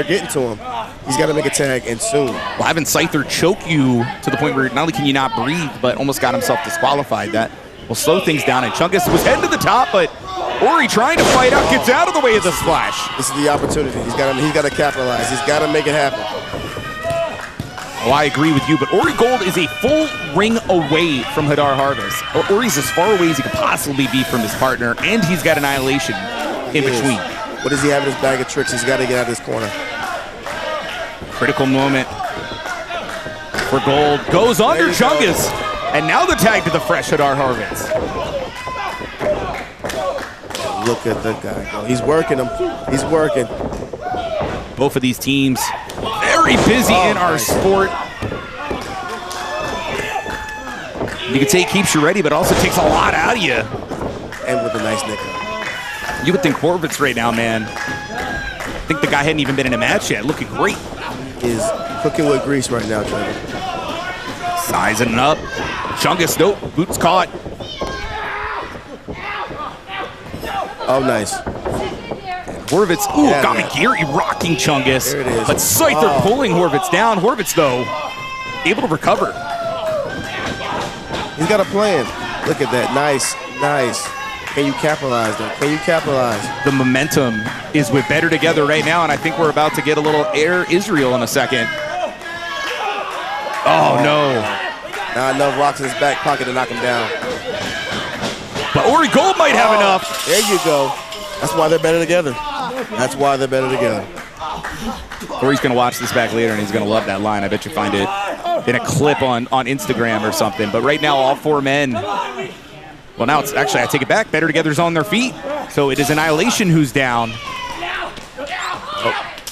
getting to him. He's got to make a tag, and soon. Well, having Scyther choke you to the point where not only can you not breathe, but almost got himself disqualified. That will slow things down. And Chungus was heading to the top, but Ori trying to fight out, gets out of the way of the splash. This is the opportunity. He's got to capitalize. He's got to make it happen. Well, I agree with you, but Ori Gold is a full ring away from Hadar Harvest. Ori's as far away as he could possibly be from his partner, and he's got Annihilation in between. What does he have in his bag of tricks? He's got to get out of this corner. Critical moment for Gold. Goes under Chungus, and now the tag to the fresh Hadar Harvest. Look at the guy go. He's working him. He's working. Both of these teams very busy in our sport. You could say it keeps you ready, but also takes a lot out of you. And with a nice nickel. You would think Horvitz right now, man. I think the guy hadn't even been in a match yet. Looking great. Is cooking with grease right now, Trevin. Sizing it up. Chungus, nope. Boots caught. Oh, nice. Horvitz, ooh, Gamagiri rocking Chungus. There it is. But Scyther pulling Horvitz down. Horvitz, though, able to recover. He's got a plan. Look at that. Nice, nice. Can you capitalize, though? Can you capitalize? The momentum is with Better Together right now, and I think we're about to get a little Air Israel in a second. Oh, no. Not enough rocks in his back pocket to knock him down. But Ori Gold might have enough. There you go. That's why they're better together. That's why they're better together. Ori's going to watch this back later, and he's going to love that line. I bet you find it in a clip on Instagram or something. But right now, all four men, well, now it's actually, I take it back. Better Together's on their feet. So it is Annihilation who's down.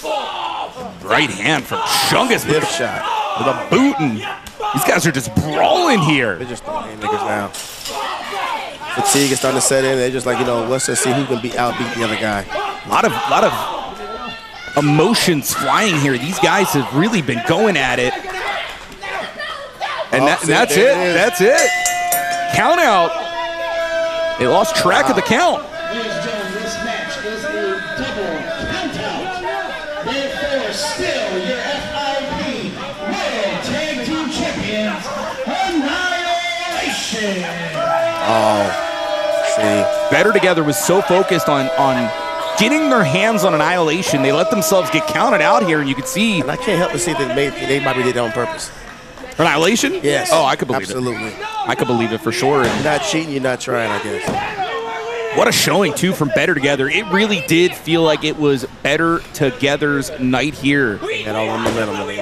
Oh. Right hand from Chungus with a boot, and these guys are just brawling here. They're just throwing haymakers now. Fatigue is starting to set in. They're just like, you know, let's just see who can outbeat the other guy. A lot of emotions flying here. These guys have really been going at it. And that's it. That's it. Count out. They lost track of the count. Ladies and gentlemen, this match is a double countout. Therefore, still your FIP World Tag Team Champions, Annihilation. Oh. Better Together was so focused on getting their hands on Annihilation, they let themselves get counted out here, and you could see. And I can't help but see that they might be did it on purpose. Annihilation? Yes. Oh, I could believe absolutely. it. I could believe it for sure. You're not cheating, you're not trying, I guess. What a showing, too, from Better Together. It really did feel like it was Better Together's night here. They had all the momentum, and they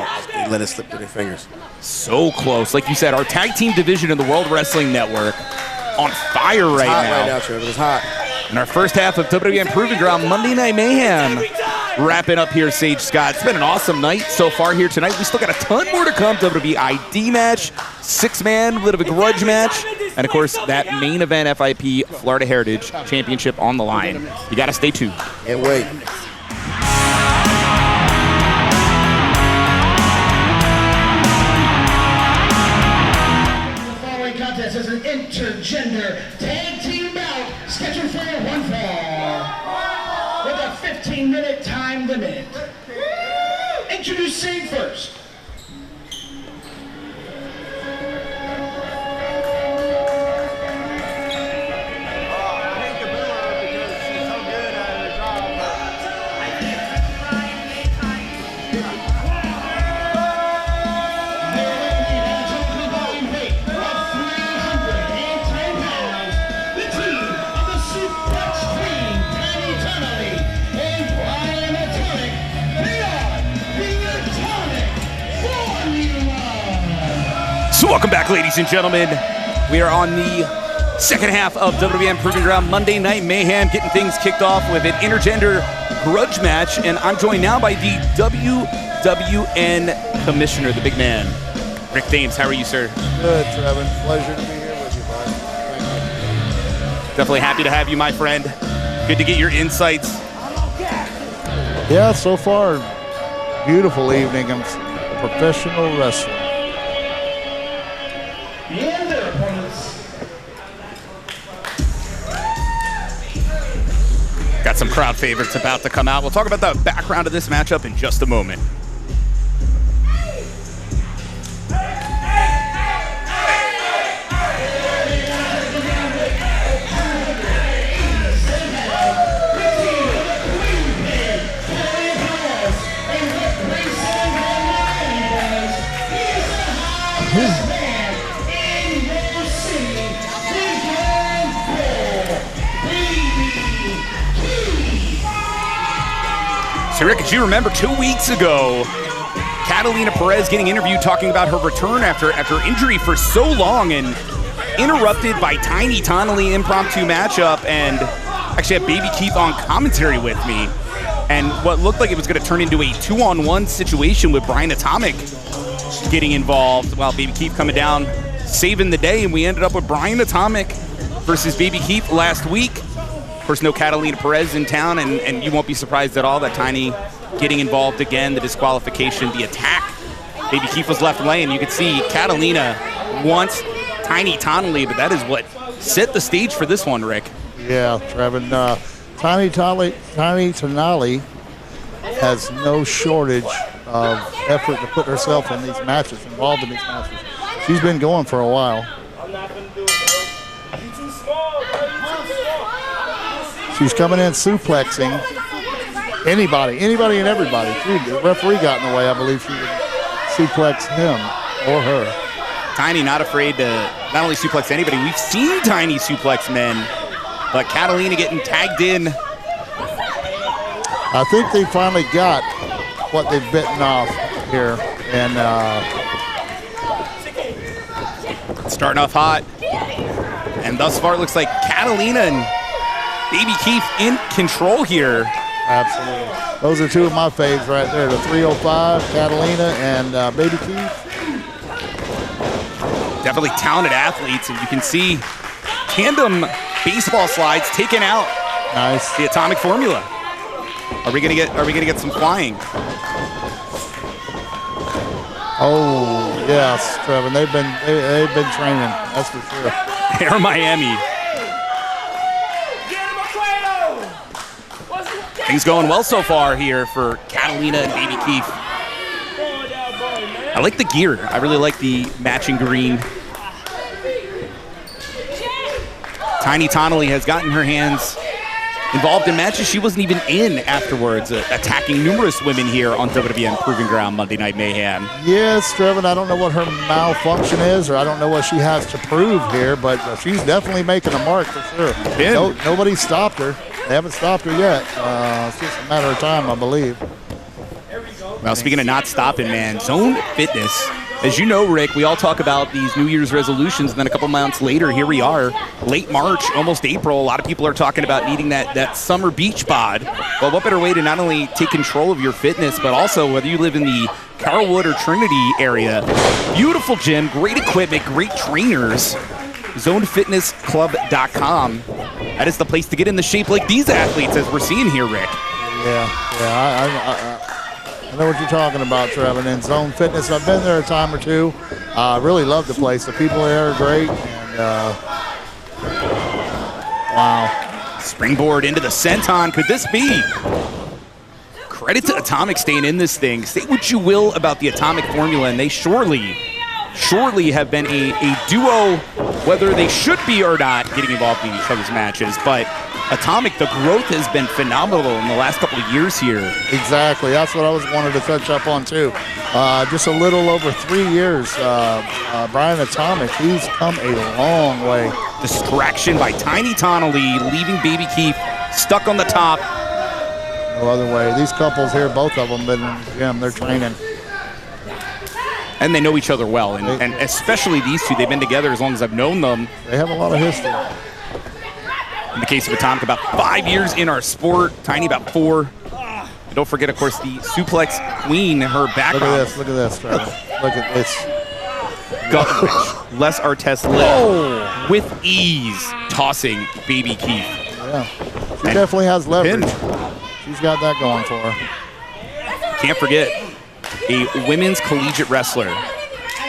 let it slip through their fingers. So close. Like you said, our tag team division in the World Wrestling Network on fire right now. It's hot right now, Trevor. It's hot. In our first half of WWN Proving Ground Monday Night Mayhem. Wrapping up here, Sage Scott. It's been an awesome night so far here tonight. We still got a ton more to come. WWE ID match, 6-man, bit of a grudge match, and of course that main event FIP Florida Heritage Championship on the line. You got to stay tuned. Can't wait. The following contest is an intergender tag team bout scheduled for one fall with a 15-minute time limit. Introducing first. So welcome back, ladies and gentlemen. We are on the second half of WWN Proving Ground Monday Night Mayhem, getting things kicked off with an intergender grudge match, and I'm joined now by the WWN Commissioner, the big man, Rick Thames. How are you, sir? Good, Trevin. Pleasure to be here with you, bud. Thank you. Definitely happy to have you, my friend. Good to get your insights. Yeah, so far, beautiful evening. I'm a professional wrestler. And their opponents. Got some crowd favorites about to come out. We'll talk about the background of this matchup in just a moment. So Rick, as you remember, 2 weeks ago, Katalina Perez getting interviewed talking about her return after injury for so long, and interrupted by Tiny Tonley impromptu matchup, and actually had Baby Keef on commentary with me. And what looked like it was going to turn into a 2-on-1 situation with Brian Atomic getting involved, while Baby Keef coming down, saving the day, and we ended up with Brian Atomic versus Baby Keef last week. Of course, no Katalina Perez in town, and you won't be surprised at all that Tiny getting involved again, the disqualification, the attack. Baby Keef was left laying. You could see Katalina wants Tiny Tonley, but that is what set the stage for this one, Rick. Yeah, Trevin. Tiny Tonali has no shortage of effort to put herself in these matches, involved in these matches. She's been going for a while. She's coming in suplexing anybody and everybody. The referee got in the way. I believe she would suplex him or her. Tiny not afraid to not only suplex anybody. We've seen Tiny suplex men, but Katalina getting tagged in. I think they finally got what they've bitten off here. And starting off hot. And thus far it looks like Katalina and Baby Keef in control here. Absolutely. Those are two of my faves right there. The 305, Katalina, and Baby Keef. Definitely talented athletes, and you can see tandem baseball slides taken out. Nice. The atomic formula. Are we gonna get some flying? Oh yes, Trevin. They've been training. That's for sure. Air Miami. Things going well so far here for Katalina and Baby Keef. I like the gear. I really like the matching green. Tiny Tonley has gotten her hands involved in matches she wasn't even in afterwards, attacking numerous women here on WWN Proving Ground Monday Night Mayhem. Yes, Trevin, I don't know what her malfunction is, or I don't know what she has to prove here, but she's definitely making a mark for sure. Nobody stopped her. They haven't stopped her yet. It's just a matter of time, I believe. Well, speaking of not stopping, man, Zone Fitness. As you know, Rick, we all talk about these New Year's resolutions, and then a couple months later, here we are, late March, almost April. A lot of people are talking about needing that summer beach bod. Well, what better way to not only take control of your fitness, but also whether you live in the Carlwood or Trinity area, beautiful gym, great equipment, great trainers. ZoneFitnessClub.com. That is the place to get in the shape like these athletes, as we're seeing here, Rick. Yeah, I know what you're talking about, Trevin. And Zone Fitness, I've been there a time or two. I really love the place. The people there are great. And wow. Springboard into the senton. Could this be? Credit to Atomic staying in this thing. Say what you will about the Atomic formula, and they surely have been a duo, whether they should be or not getting involved in each other's matches. But Atomic, the growth has been phenomenal in the last couple of years here. Exactly. That's what I wanted to touch up on, too. Just a little over 3 years, Brian Atomic, he's come a long way. Distraction by Tiny Tonley, leaving Baby Keef stuck on the top. No other way. These couples here, both of them, been in the gym. They're training. And they know each other well, and especially these two. They've been together as long as I've known them. They have a lot of history. In the case of Atomic, about 5 years in our sport. Tiny, about 4. And don't forget, of course, the suplex queen, her background. Look at this, Trevor. Look at this. Gut-wrench. Les Artest led with ease, tossing Baby Keef. Yeah, she definitely has leverage. She's got that going for her. Can't forget, a women's collegiate wrestler.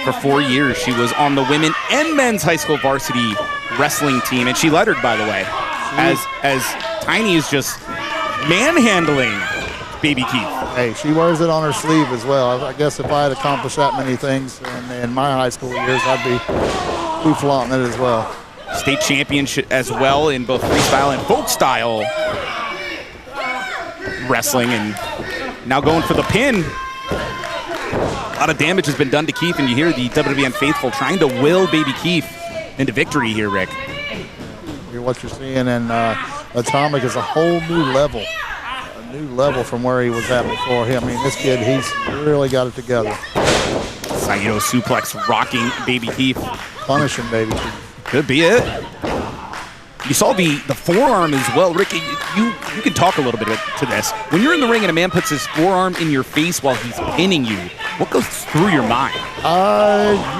For 4 years, she was on the women and men's high school varsity wrestling team, and she lettered, by the way, as Tiny is just manhandling Baby Keef. Hey, she wears it on her sleeve as well. I guess if I had accomplished that many things in my high school years, I'd be flaunting it as well. State championship as well in both freestyle and folk style wrestling, and now going for the pin. A lot of damage has been done to Keef, and you hear the WWN faithful trying to will Baby Keef into victory here, Rick. What you're seeing, and Atomic is a whole new level. new level from where he was at before. I mean, this kid, he's really got it together. Saito suplex rocking Baby Keef. Punishing Baby Keef. Could be it. You saw the forearm as well. Ricky, you can talk a little bit to this. When you're in the ring and a man puts his forearm in your face while he's pinning you, what goes through your mind?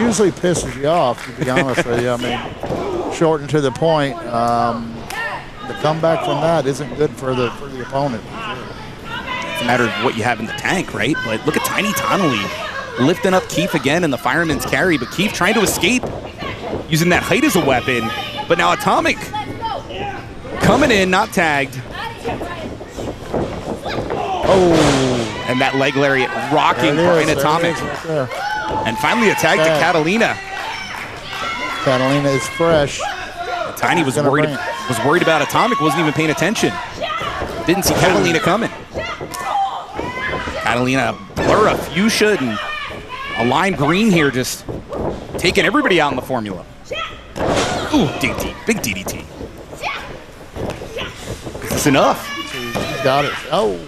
Usually pisses you off, to be honest with you. I mean, short and to the point. The comeback from that isn't good for the opponent. It's a matter of what you have in the tank, right? But look at Tiny Tonally lifting up Keef again in the fireman's carry, but Keef trying to escape using that height as a weapon. But now Atomic coming in, not tagged. Oh, and that leg lariat rocking Brian Atomic. Right, and finally a tag to Katalina. Katalina is fresh. Tiny was worried about Atomic, wasn't even paying attention. Didn't see Katalina coming. Katalina, blur of fuchsia and a lime green here, just taking everybody out in the formula. Ooh, DDT, big DDT. Is this enough? Got it. Oh.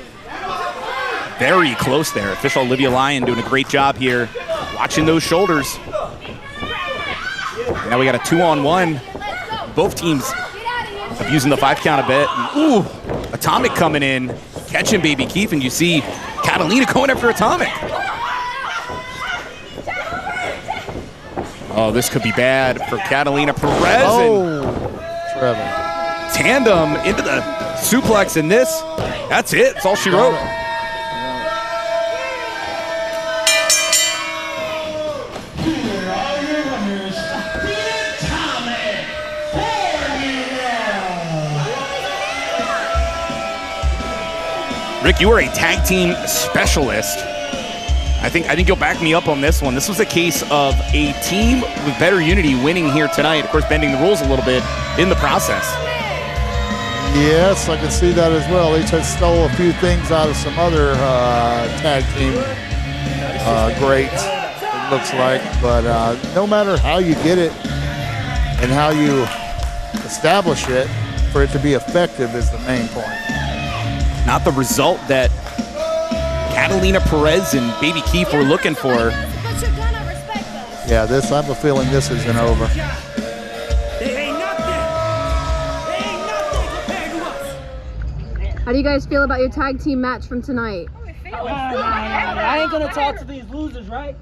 Very close there. Official Olivia Lyon doing a great job here, watching those shoulders. Now we got a 2-on-1. Both teams abusing the 5 count a bit. And, ooh, Atomic coming in, catching Baby Keef, and you see Katalina going after Atomic. Oh, this could be bad for Katalina. Perez. Oh, Trevin. Tandem into the suplex, and this, that's it. That's all she wrote. Rick, you are a tag team specialist. I think you'll back me up on this one. This was a case of a team with better unity winning here tonight. Of course, bending the rules a little bit in the process. Yes, I can see that as well. They just stole a few things out of some other tag team greats, it looks like. But no matter how you get it and how you establish it, for it to be effective is the main point. Not the result that Katalina, Perez, and Baby Keef were looking for. Yeah, I have a feeling this isn't over. How do you guys feel about your tag team match from tonight? I ain't gonna talk to these losers, right?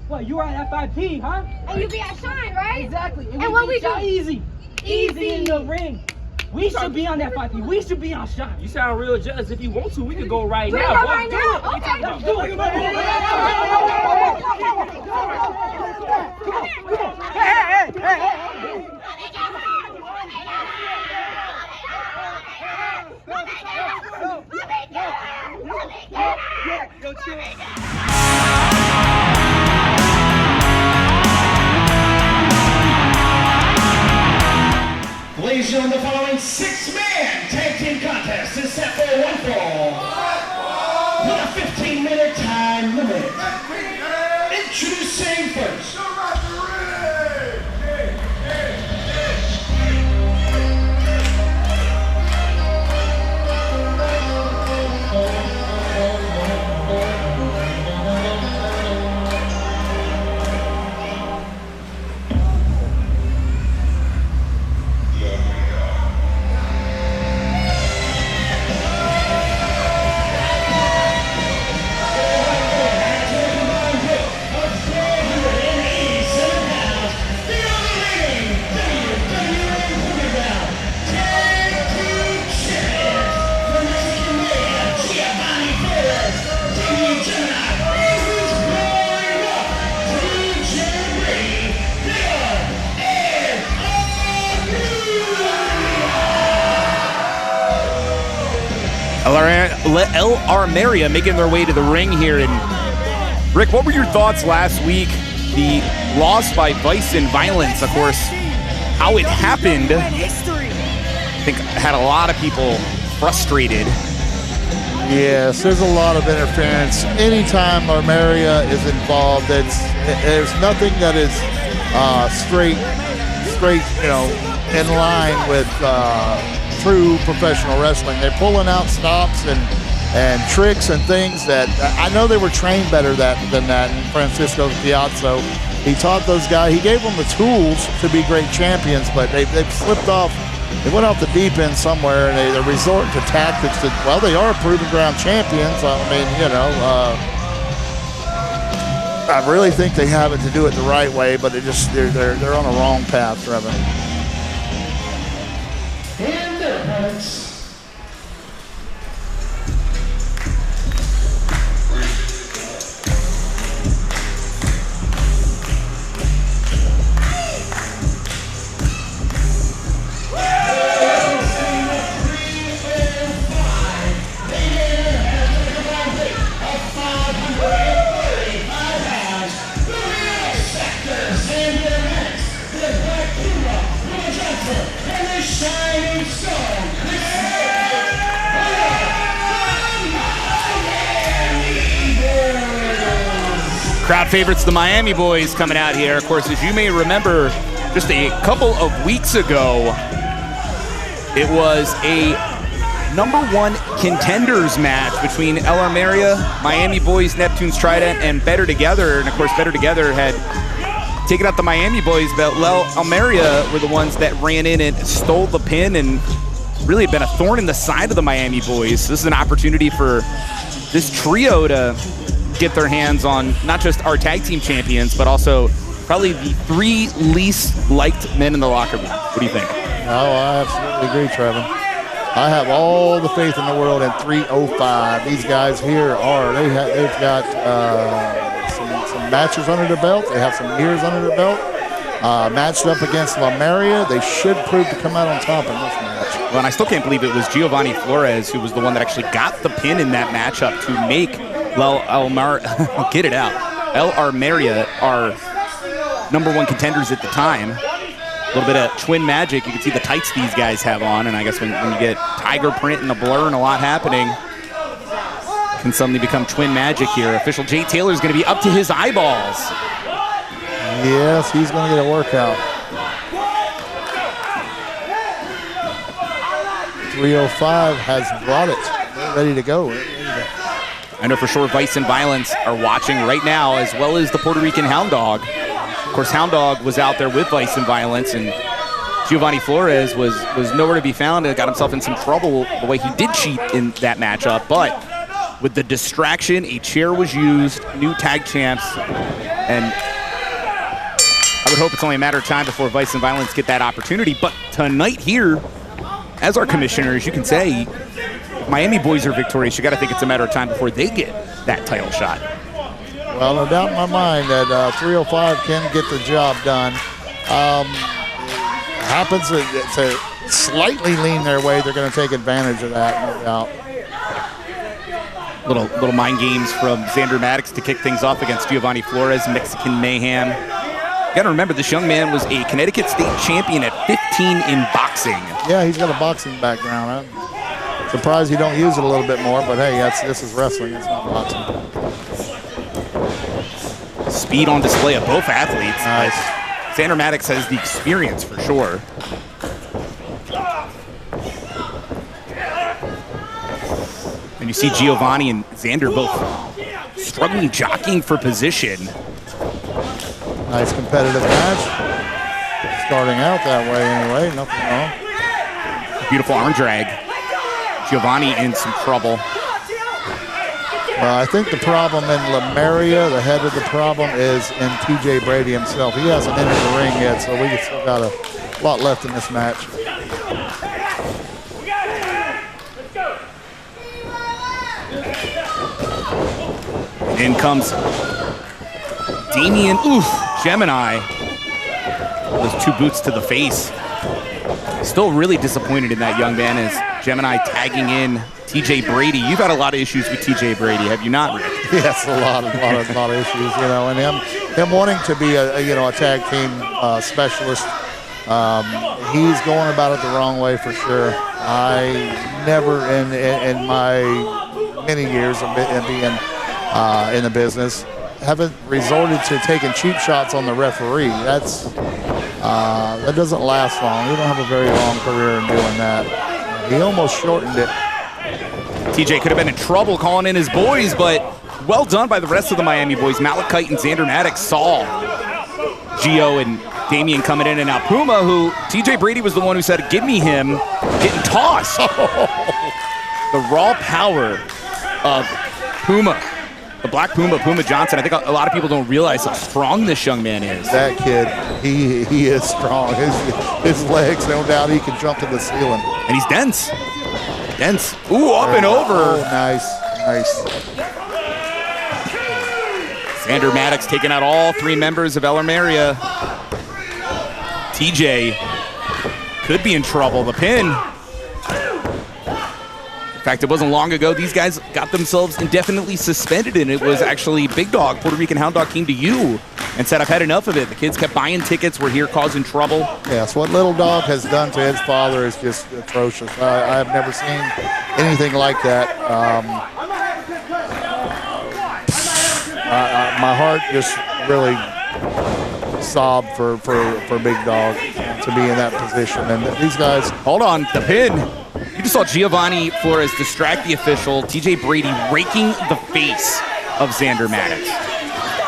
What, you are at FIP, huh? And you be at Shine, right? Exactly. And what we do? Easy in the ring. We should be on that FIP. We should be on Shine. You sound real jealous. If you want to, we could go right now. Go right now. Okay. Do it. Hey. Go chill. Ladies and gentlemen, the following 6-man tag team contest is set for one fall with a 15-minute time limit. Introducing first. El Armeria making their way to the ring here. And Rick, what were your thoughts last week? The loss by Vice and Violence, of course, how it happened, I think had a lot of people frustrated. Yes, there's a lot of interference. Anytime Armeria is involved, there's nothing that is straight, in line with true professional wrestling. They're pulling out stops and and tricks and things that I know they were trained better than that in Francisco Piazza. He taught those guys, he gave them the tools to be great champions, but they've slipped off. They went off the deep end somewhere, and they're resorting to tactics that, well, they are Proving Ground champions. I mean, you know, I really think they have it to do it the right way, but they're on a wrong path, Trevin. And their opponents. Crowd favorites, the Miami Boys, coming out here. Of course, as you may remember, just a couple of weeks ago, it was a #1 contenders match between El Almeria, Miami Boys, Neptune's Trident, and Better Together. And of course, Better Together had taken out the Miami Boys, but El Almeria were the ones that ran in and stole the pin and really had been a thorn in the side of the Miami Boys. So this is an opportunity for this trio to get their hands on not just our tag team champions, but also probably the 3 least liked men in the locker room. What do you think? Oh, I absolutely agree, Trevin. I have all the faith in the world in 305. These guys here they've got some matches under their belt. They have some years under their belt. Matched up against La Maria, they should prove to come out on top in this match. Well, and I still can't believe it was Giovanni Flores who was the one that actually got the pin in that matchup to make El Almeria our #1 contenders at the time. A little bit of twin magic. You can see the tights these guys have on, and I guess when you get tiger print and a blur and a lot happening, can suddenly become twin magic here. Official Jay Taylor's going to be up to his eyeballs. Yes, he's going to get a workout. 305 has brought it. They're ready to go. I know for sure Vice and Violence are watching right now, as well as the Puerto Rican Hound Dog. Of course, Hound Dog was out there with Vice and Violence, and Giovanni Flores was nowhere to be found and got himself in some trouble the way he did cheat in that matchup. But with the distraction, a chair was used, new tag champs, and I would hope it's only a matter of time before Vice and Violence get that opportunity. But tonight here, as our commissioners, you can say, Miami Boys are victorious. You got to think it's a matter of time before they get that title shot. Well, no doubt in my mind that 305 can get the job done. Happens to slightly lean their way. They're going to take advantage of that, no doubt. Little mind games from Xander Maddox to kick things off against Giovanni Flores, Mexican Mayhem. You got to remember, this young man was a Connecticut State champion at 15 in boxing. Yeah, he's got a boxing background. I'm surprised you don't use it a little bit more, but hey, this is wrestling. It's not boxing. Speed on display of both athletes. Nice. Xander Maddox has the experience for sure. And you see Giovanni and Xander both struggling, jockeying for position. Nice competitive match. Starting out that way anyway, nothing wrong. Beautiful arm drag. Giovanni in some trouble. I think the problem in La Maria, the head of the problem, is in TJ Brady himself. He hasn't entered the ring yet, so we still got a lot left in this match. In comes Damien, Gemini. Those 2 boots to the face. Still really disappointed in that young man as Gemini tagging in TJ Brady. You've had a lot of issues with TJ Brady, have you not, Rick? Yes, a lot of issues, you know, and him wanting to be a tag team specialist. He's going about it the wrong way for sure. I never in my many years of being in the business haven't resorted to taking cheap shots on the referee. That doesn't last long. You don't have a very long career in doing that. He almost shortened it. TJ could have been in trouble calling in his boys, but well done by the rest of the Miami boys. Malachite and Xander Maddox saw Gio and Damian coming in, and now Puma, who TJ Brady was the one who said, give me him, getting tossed. The raw power of Puma, the Black Puma, Puma Johnson. I think a lot of people don't realize how strong this young man is. That kid, he is strong. His legs, no doubt, he can jump to the ceiling. And he's dense. Dense. Ooh, up and over. Oh, nice, nice. Xander Maddox taking out all 3 members of El Armeria. TJ could be in trouble. The pin. In fact, it wasn't long ago these guys got themselves indefinitely suspended, and it was actually Big Dog, Puerto Rican Hound Dog, came to you and said, I've had enough of it. The kids kept buying tickets. We're here causing trouble. Yes, what Little Dog has done to his father is just atrocious. I have never seen anything like that. My heart just really sobbed for Big Dog to be in that position. And these guys... Hold on, the pin. You just saw Giovanni Flores distract the official, TJ Brady raking the face of Xander Maddox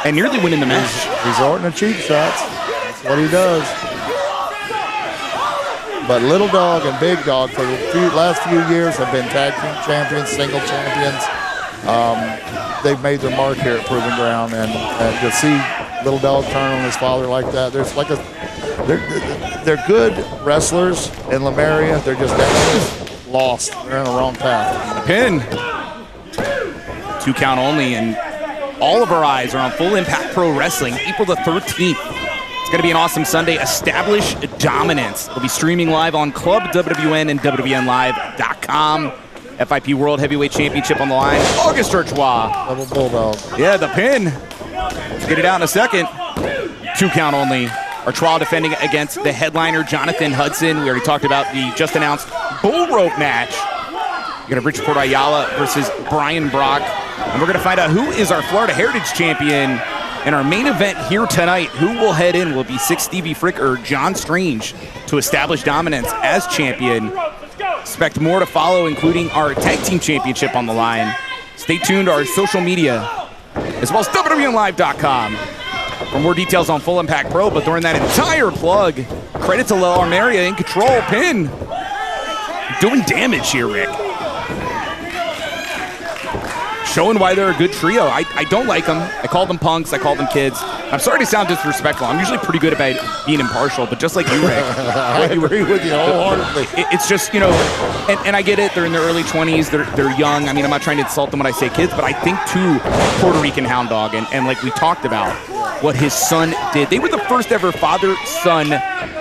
and nearly winning the match. He's resorting to cheap shots. That's what he does. But Little Dog and Big Dog for the last few years have been tag team champions, single champions. They've made their mark here at Proving Ground, and to see Little Dog turn on his father like that, there's like they're good wrestlers in Lemuria. They're just lost. They're in the wrong path. Pin. 2 count only, and all of our eyes are on Full Impact Pro Wrestling, April the 13th. It's going to be an awesome Sunday. Establish Dominance. It'll be streaming live on Club WWN and WWNLive.com. FIP World Heavyweight Championship on the line. August Urchois. Double Bulldog. Yeah, the pin. Let's get it out in a second. 2 count only. Urchois defending against the headliner, Jonathan Hudson. We already talked about the just announced bull rope match. You're going to Richard Ayala versus Brian Brock. And we're going to find out who is our Florida Heritage Champion in our main event here tonight. Who will head in will be 6 Stevie Frick or John Strange to establish dominance as champion. Expect more to follow, including our tag team championship on the line. Stay tuned to our social media, as well as WWNLive.com for more details on Full Impact Pro. But during that entire plug, credit to El Armeria in control. Pin. Doing damage here, Rick. Showing why they're a good trio. I don't like them. I call them punks. I call them kids. I'm sorry to sound disrespectful. I'm usually pretty good about being impartial, but just like you, Rick. I agree with you wholeheartedly. It's just, you know, and I get it. They're in their early 20s. They're young. I mean, I'm not trying to insult them when I say kids, but I think, too, Puerto Rican Hound Dog, and like we talked about, what his son did. They were the first ever father-son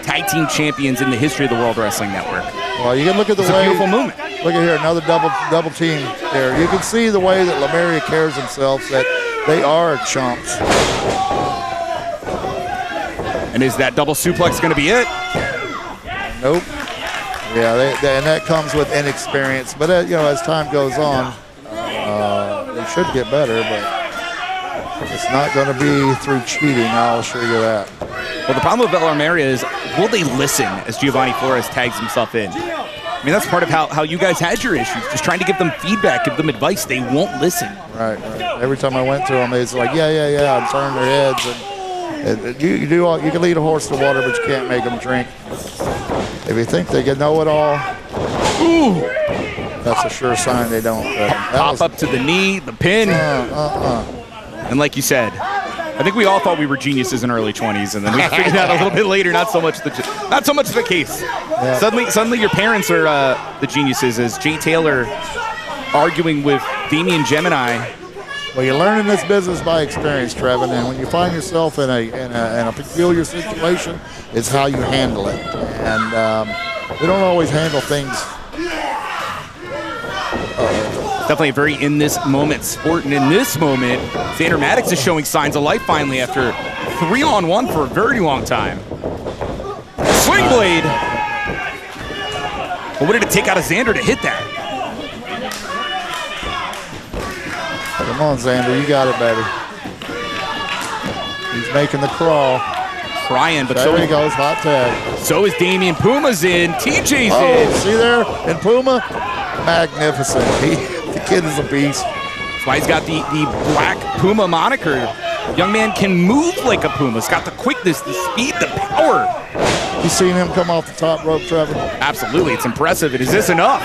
tag team champions in the history of the World Wrestling Network. Well, you can look at the way. It's a beautiful movement. Look at here, another double team there. You can see the way that Lemuria carries themselves, that they are chumps. And is that double suplex going to be it? Nope. Yeah, and that comes with inexperience. But you know, as time goes on, they should get better. But it's not going to be through cheating. I'll assure you that. Well, the problem with El Armeria is, will they listen as Giovanni Flores tags himself in? I mean, that's part of how you guys had your issues. Just trying to give them feedback, give them advice. They won't listen. Right. Every time I went to them, it's like, yeah. I'm turning their heads. And you can lead a horse to water, but you can't make them drink. If you think they can know it all, ooh, that's a sure sign they don't. Pop up to the knee, the pin. And like you said, I think we all thought we were geniuses in early 20s, and then we figured out a little bit later not so much the case. Yeah. Suddenly your parents are the geniuses, as Jay Taylor arguing with Damian Gemini. Well, you learn in this business by experience, Trevin, and when you find yourself in a peculiar situation, it's how you handle it. And we don't always handle things. Definitely a very in this moment sport, and in this moment, Xander Maddox is showing signs of life finally after 3-on-1 for a very long time. Swing blade. But what did it take out of Xander to hit that? Come on, Xander, you got it, baby. He's making the crawl. Trying, but there he goes, hot tag. So is Damian. Puma's in, TJ's in. See there, and Puma, magnificent. kid is a beast. That's why he's got the Black Puma moniker. Young man can move like a Puma. He's got the quickness, the speed, the power. You seen him come off the top rope, Trevin? Absolutely, it's impressive. And is this enough?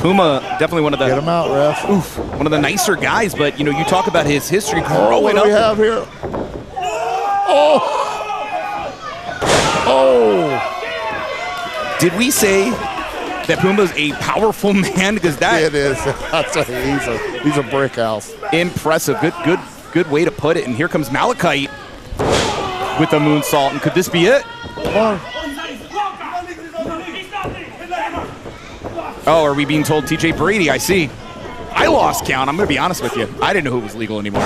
Puma, definitely one of the Get him out, ref. Oof, one of the nicer guys, but you know, you talk about his history What growing do we up. have here? Oh! Did we say that Puma's a powerful man? Because that It is. I tell you, he's a brick house. impressive. Good way to put it. And here comes Malachite with the moonsault. And could this be it? Come on. Oh, are we being told TJ Brady? I see. I lost count. I'm going to be honest with you. I didn't know who was legal anymore.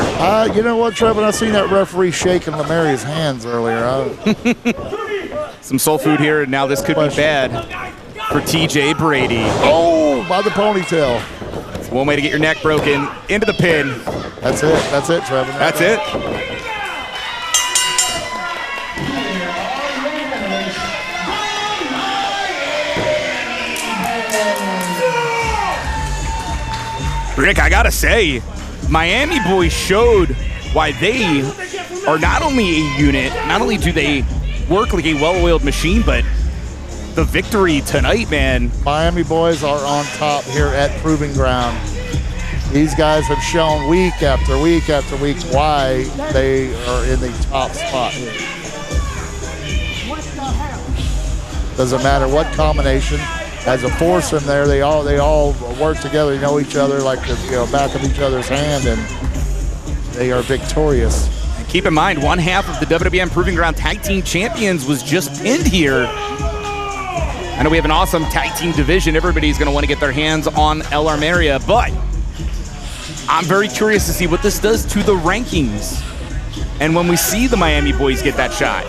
You know what, Trevin? I seen that referee shaking Lemaria's hands earlier. Some soul food here, and now this could be bad for TJ Brady. Oh, by the ponytail. It's one way to get your neck broken. Into the pin. That's it. That's it, Trevin. That's it. Rick, I gotta say, Miami boys showed why they are not only a unit, not only do they work like a well-oiled machine, but the victory tonight, man. Miami boys are on top here at Proving Ground. These guys have shown week after week after week why they are in the top spot here. Doesn't matter what combination. As a foursome there, they all work together, know each other like the back of each other's hand, and they are victorious. Keep in mind, one half of the WWN Proving Ground Tag Team Champions was just pinned here. I know we have an awesome tag team division. Everybody's going to want to get their hands on El Armeria, but I'm very curious to see what this does to the rankings. And when we see the Miami boys get that shot.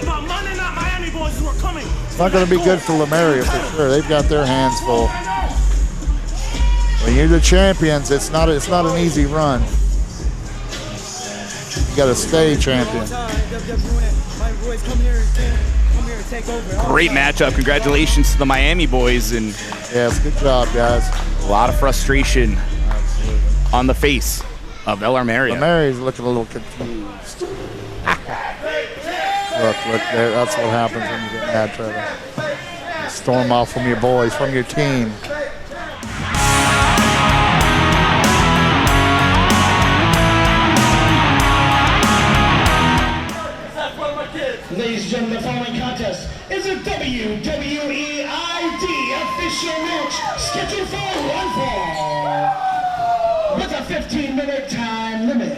It's not going to be good for Lemuria for sure. They've got their hands full. When you're the champions, it's not an easy run. You got to stay champion. Great matchup. Congratulations to the Miami boys. And yes, good job, guys. A lot of frustration on the face of El Armeria. Lemuria's looking a little confused. Look there. That's what happens when you get mad, Trevor. You storm off from your boys, from your team. Ladies and gentlemen, the following contest is a WWEID official match scheduled for one fall with a 15-minute time limit.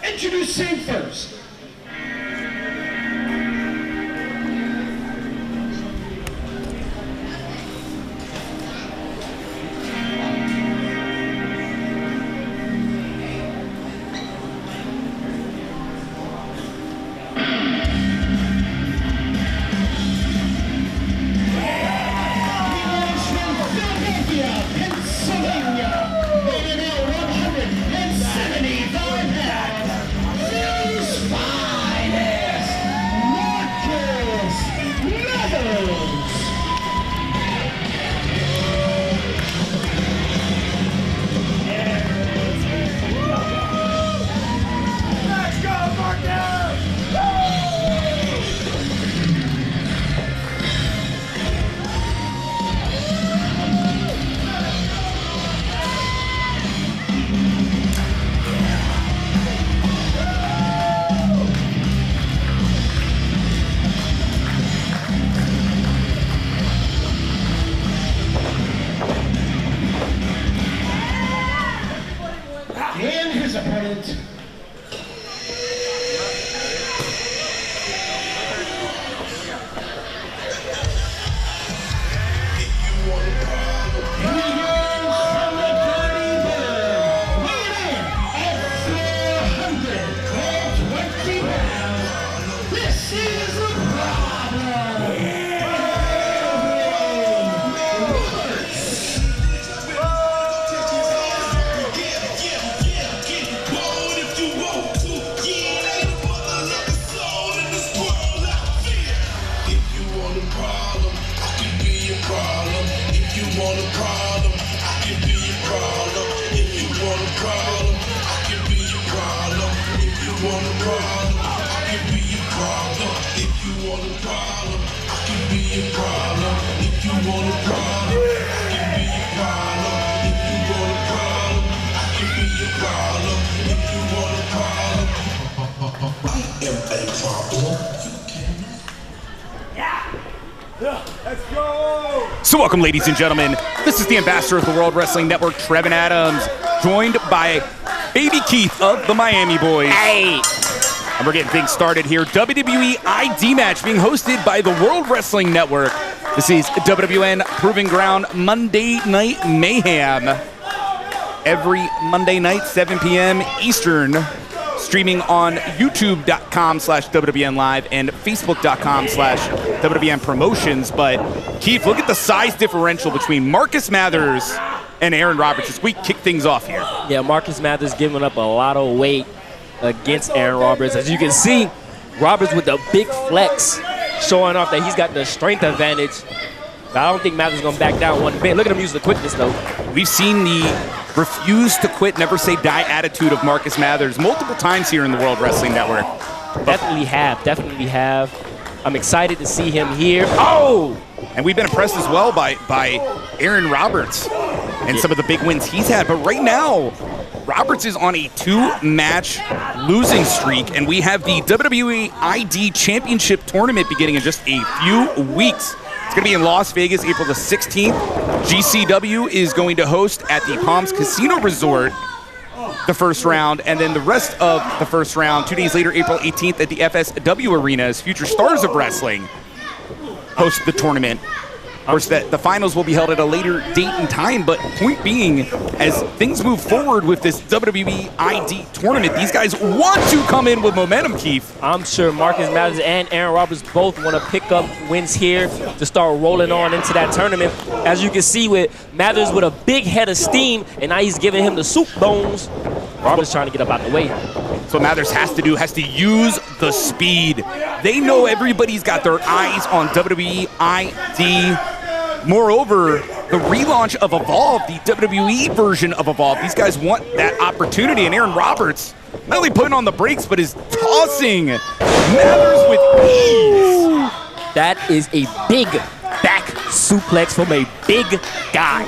Introducing first. And his opponent. want a problem, I can be your problem. If you want a problem, I can be your problem. If you want a problem, I can be your problem. If you want a problem, I can be your problem. If you want a problem, I can be your problem. If you want a problem, I can be your problem. If you want a problem, I am a problem. So welcome, ladies and gentlemen. This is the ambassador of the World Wrestling Network, Trevin Adams, joined by Baby Keef of the Miami Boys. Hey. And we're getting things started here. WWE ID match being hosted by the World Wrestling Network. This is WWN Proving Ground Monday Night Mayhem. Every Monday night, 7 p.m. Eastern. Streaming on youtube.com/WWNLive and facebook.com/WWN Promotions. But Keef, look at the size differential between Marcus Mathers and Aaron Roberts as we kick things off here. Yeah, Marcus Mathers giving up a lot of weight against Aaron Roberts. As you can see, Roberts with the big flex, showing off that he's got the strength advantage. But I don't think Mathers is going to back down one bit. Look at him use the quickness, though. We've seen the refuse to quit, never say die attitude of Marcus Mathers multiple times here in the World Wrestling Network. Definitely have. I'm excited to see him here. Oh! And we've been impressed as well by Aaron Roberts and some of the big wins he's had. But right now, Roberts is on a 2-match losing streak, and we have the WWE ID Championship Tournament beginning in just a few weeks. It's going to be in Las Vegas, April the 16th. GCW is going to host at the Palms Casino Resort the first round, and then the rest of the first round, 2 days later, April 18th, at the FSW Arena as Future Stars of Wrestling host the tournament. Of course, the finals will be held at a later date and time, but point being, as things move forward with this WWE ID tournament, these guys want to come in with momentum, Keef. I'm sure Marcus Mathers and Aaron Roberts both want to pick up wins here to start rolling on into that tournament. As you can see with Mathers with a big head of steam, and now he's giving him the soup bones. Roberts trying to get up out the way. So Mathers has to use the speed. They know everybody's got their eyes on WWE ID. Moreover, the relaunch of Evolve, the WWE version of Evolve, these guys want that opportunity, and Aaron Roberts not only putting on the brakes, but is tossing Mathers with ease. That is a big back suplex from a big guy.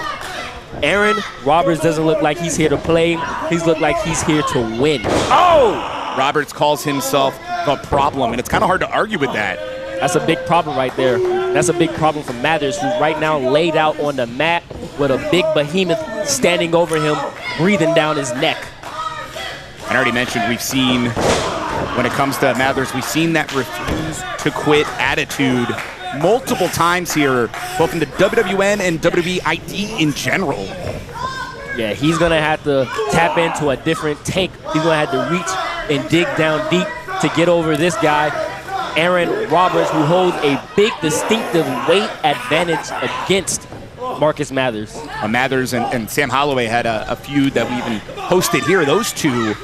Aaron Roberts doesn't look like he's here to play. He's looked like he's here to win. Oh! Roberts calls himself the problem, and it's kind of hard to argue with that. That's a big problem right there. That's a big problem for Mathers, who's right now laid out on the mat with a big behemoth standing over him, breathing down his neck. I already mentioned we've seen, when it comes to Mathers, we've seen that refuse to quit attitude multiple times here, both in the WWN and WWE ID in general. Yeah, he's going to have to tap into a different take. He's going to have to reach and dig down deep to get over this guy, Aaron Roberts, who holds a big distinctive weight advantage against Marcus Mathers. Mathers and Sam Holloway had a feud that we even hosted here. Those two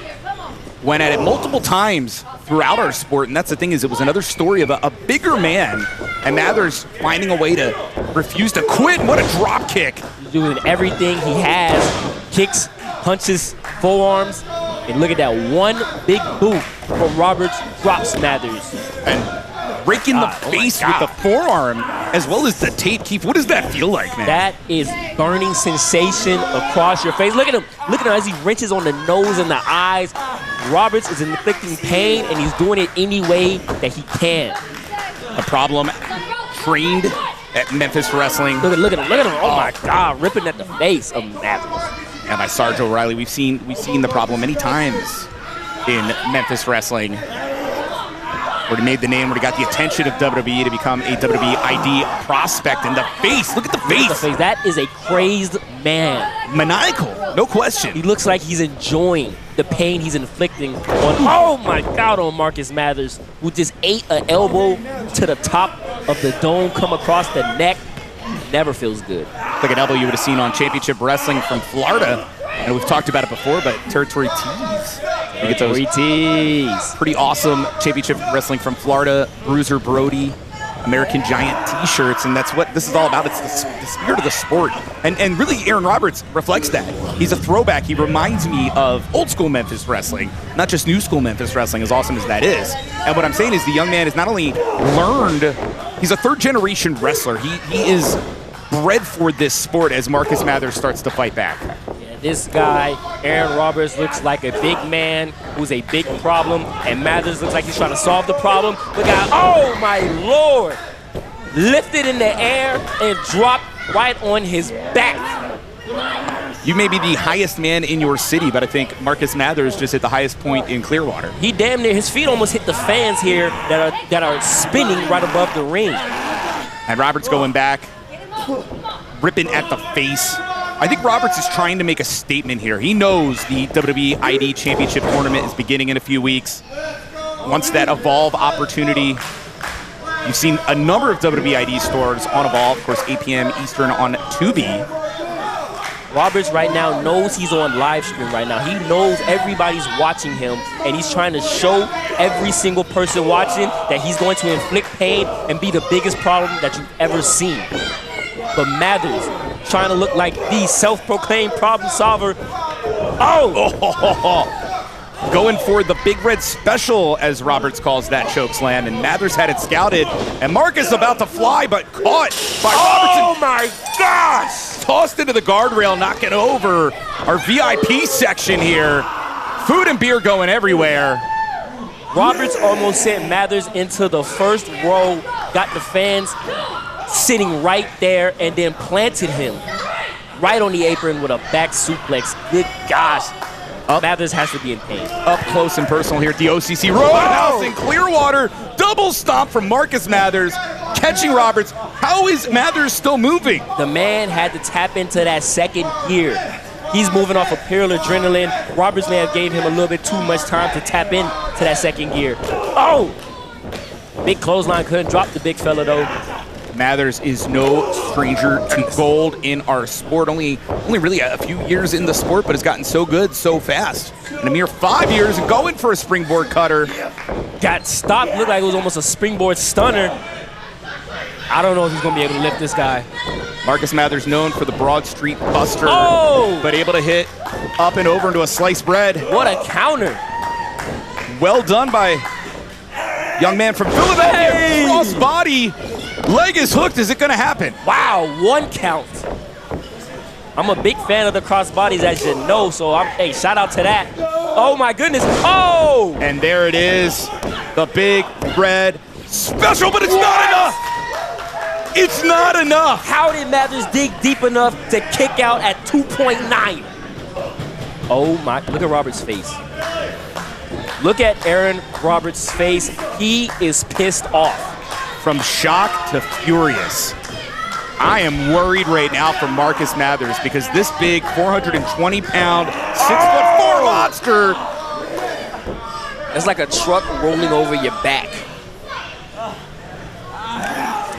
went at it multiple times throughout our sport, and that's the thing, is it was another story of a bigger man, and Mathers finding a way to refuse to quit. What a drop kick. He's doing everything he has. Kicks, punches, forearms, and look at that one big boot from Roberts, drops Mathers. And raking the face with the forearm, as well as the tape. Keef, what does that feel like, man? That is burning sensation across your face. Look at him. Look at him as he wrenches on the nose and the eyes. Roberts is inflicting pain, and he's doing it any way that he can. A problem trained at Memphis Wrestling. Look at him. Oh my God, ripping at the face of Mathers. And by Sarge O'Reilly, we've seen the problem many times in Memphis Wrestling, where he made the name, where he got the attention of WWE to become a WWE ID prospect. In the face, look at the face. That is a crazed man. Maniacal, no question. He looks like he's enjoying the pain he's inflicting on, oh my God, on Marcus Mathers, who just ate an elbow to the top of the dome, come across the neck. Never feels good. Like an elbow you would have seen on Championship Wrestling from Florida. And we've talked about it before, but Territory Tees. You get those pretty awesome Championship Wrestling from Florida. Bruiser Brody American Giant t-shirts, and that's what this is all about. It's the spirit of the sport. And really, Aaron Roberts reflects that. He's a throwback. He reminds me of old school Memphis wrestling, not just new school Memphis wrestling, as awesome as that is. And what I'm saying is the young man has not only learned, he's a third generation wrestler. He is bred for this sport as Marcus Mathers starts to fight back. Yeah, this guy, Aaron Roberts, looks like a big man who's a big problem, and Mathers looks like he's trying to solve the problem. Look out, oh my Lord! Lifted in the air and dropped right on his back. You may be the highest man in your city, but I think Marcus Mathers just hit the highest point in Clearwater. He damn near, his feet almost hit the fans here that are spinning right above the ring. And Roberts going back, ripping at the face. I think Roberts is trying to make a statement here. He knows the WWE ID Championship tournament is beginning in a few weeks. Wants that Evolve opportunity. You've seen a number of WWE ID stores on Evolve, of course, 8 p.m. Eastern on Tubi. Roberts right now knows he's on live stream right now. He knows everybody's watching him, and he's trying to show every single person watching that he's going to inflict pain and be the biggest problem that you've ever seen. But Mathers, trying to look like the self-proclaimed problem solver. Oh! Going for the Big Red Special, as Roberts calls that choke slam, and Mathers had it scouted, and Marcus about to fly, but caught by Robertson. Oh my gosh! Tossed into the guardrail, knocking over our VIP section here. Food and beer going everywhere. Roberts almost sent Mathers into the first row, got the fans sitting right there, and then planted him right on the apron with a back suplex. Good gosh. Mathers has to be in pain. Up close and personal here at the OCC Road House in Clearwater. Double stomp from Marcus Mathers, catching Roberts. How is Mathers still moving? The man had to tap into that second gear. He's moving off of pure adrenaline. Roberts may have gave him a little bit too much time to tap into that second gear. Oh! Big clothesline, couldn't drop the big fella though. Mathers is no stranger to gold in our sport. Only really a few years in the sport, but has gotten so good so fast. In a mere 5 years, and going for a springboard cutter. Got stopped, looked like it was almost a springboard stunner. I don't know if he's gonna be able to lift this guy. Marcus Mathers known for the Broad Street Buster, oh! But able to hit up and over into a sliced bread. What a counter. Well done by young man from Philadelphia. Hey! Cross body. Leg is hooked. Is it going to happen? Wow, 1 count. I'm a big fan of the crossbodies, as you know, so hey, shout out to that. Oh my goodness. Oh! And there it is. The Big Red Special, but it's not enough. It's not enough. How did Mathers dig deep enough to kick out at 2.9? Oh my, look at Roberts' face. Look at Aaron Roberts' face. He is pissed off. From shock to furious. I am worried right now for Marcus Mathers because this big 420-pound, 6'4" monster. It's like a truck rolling over your back.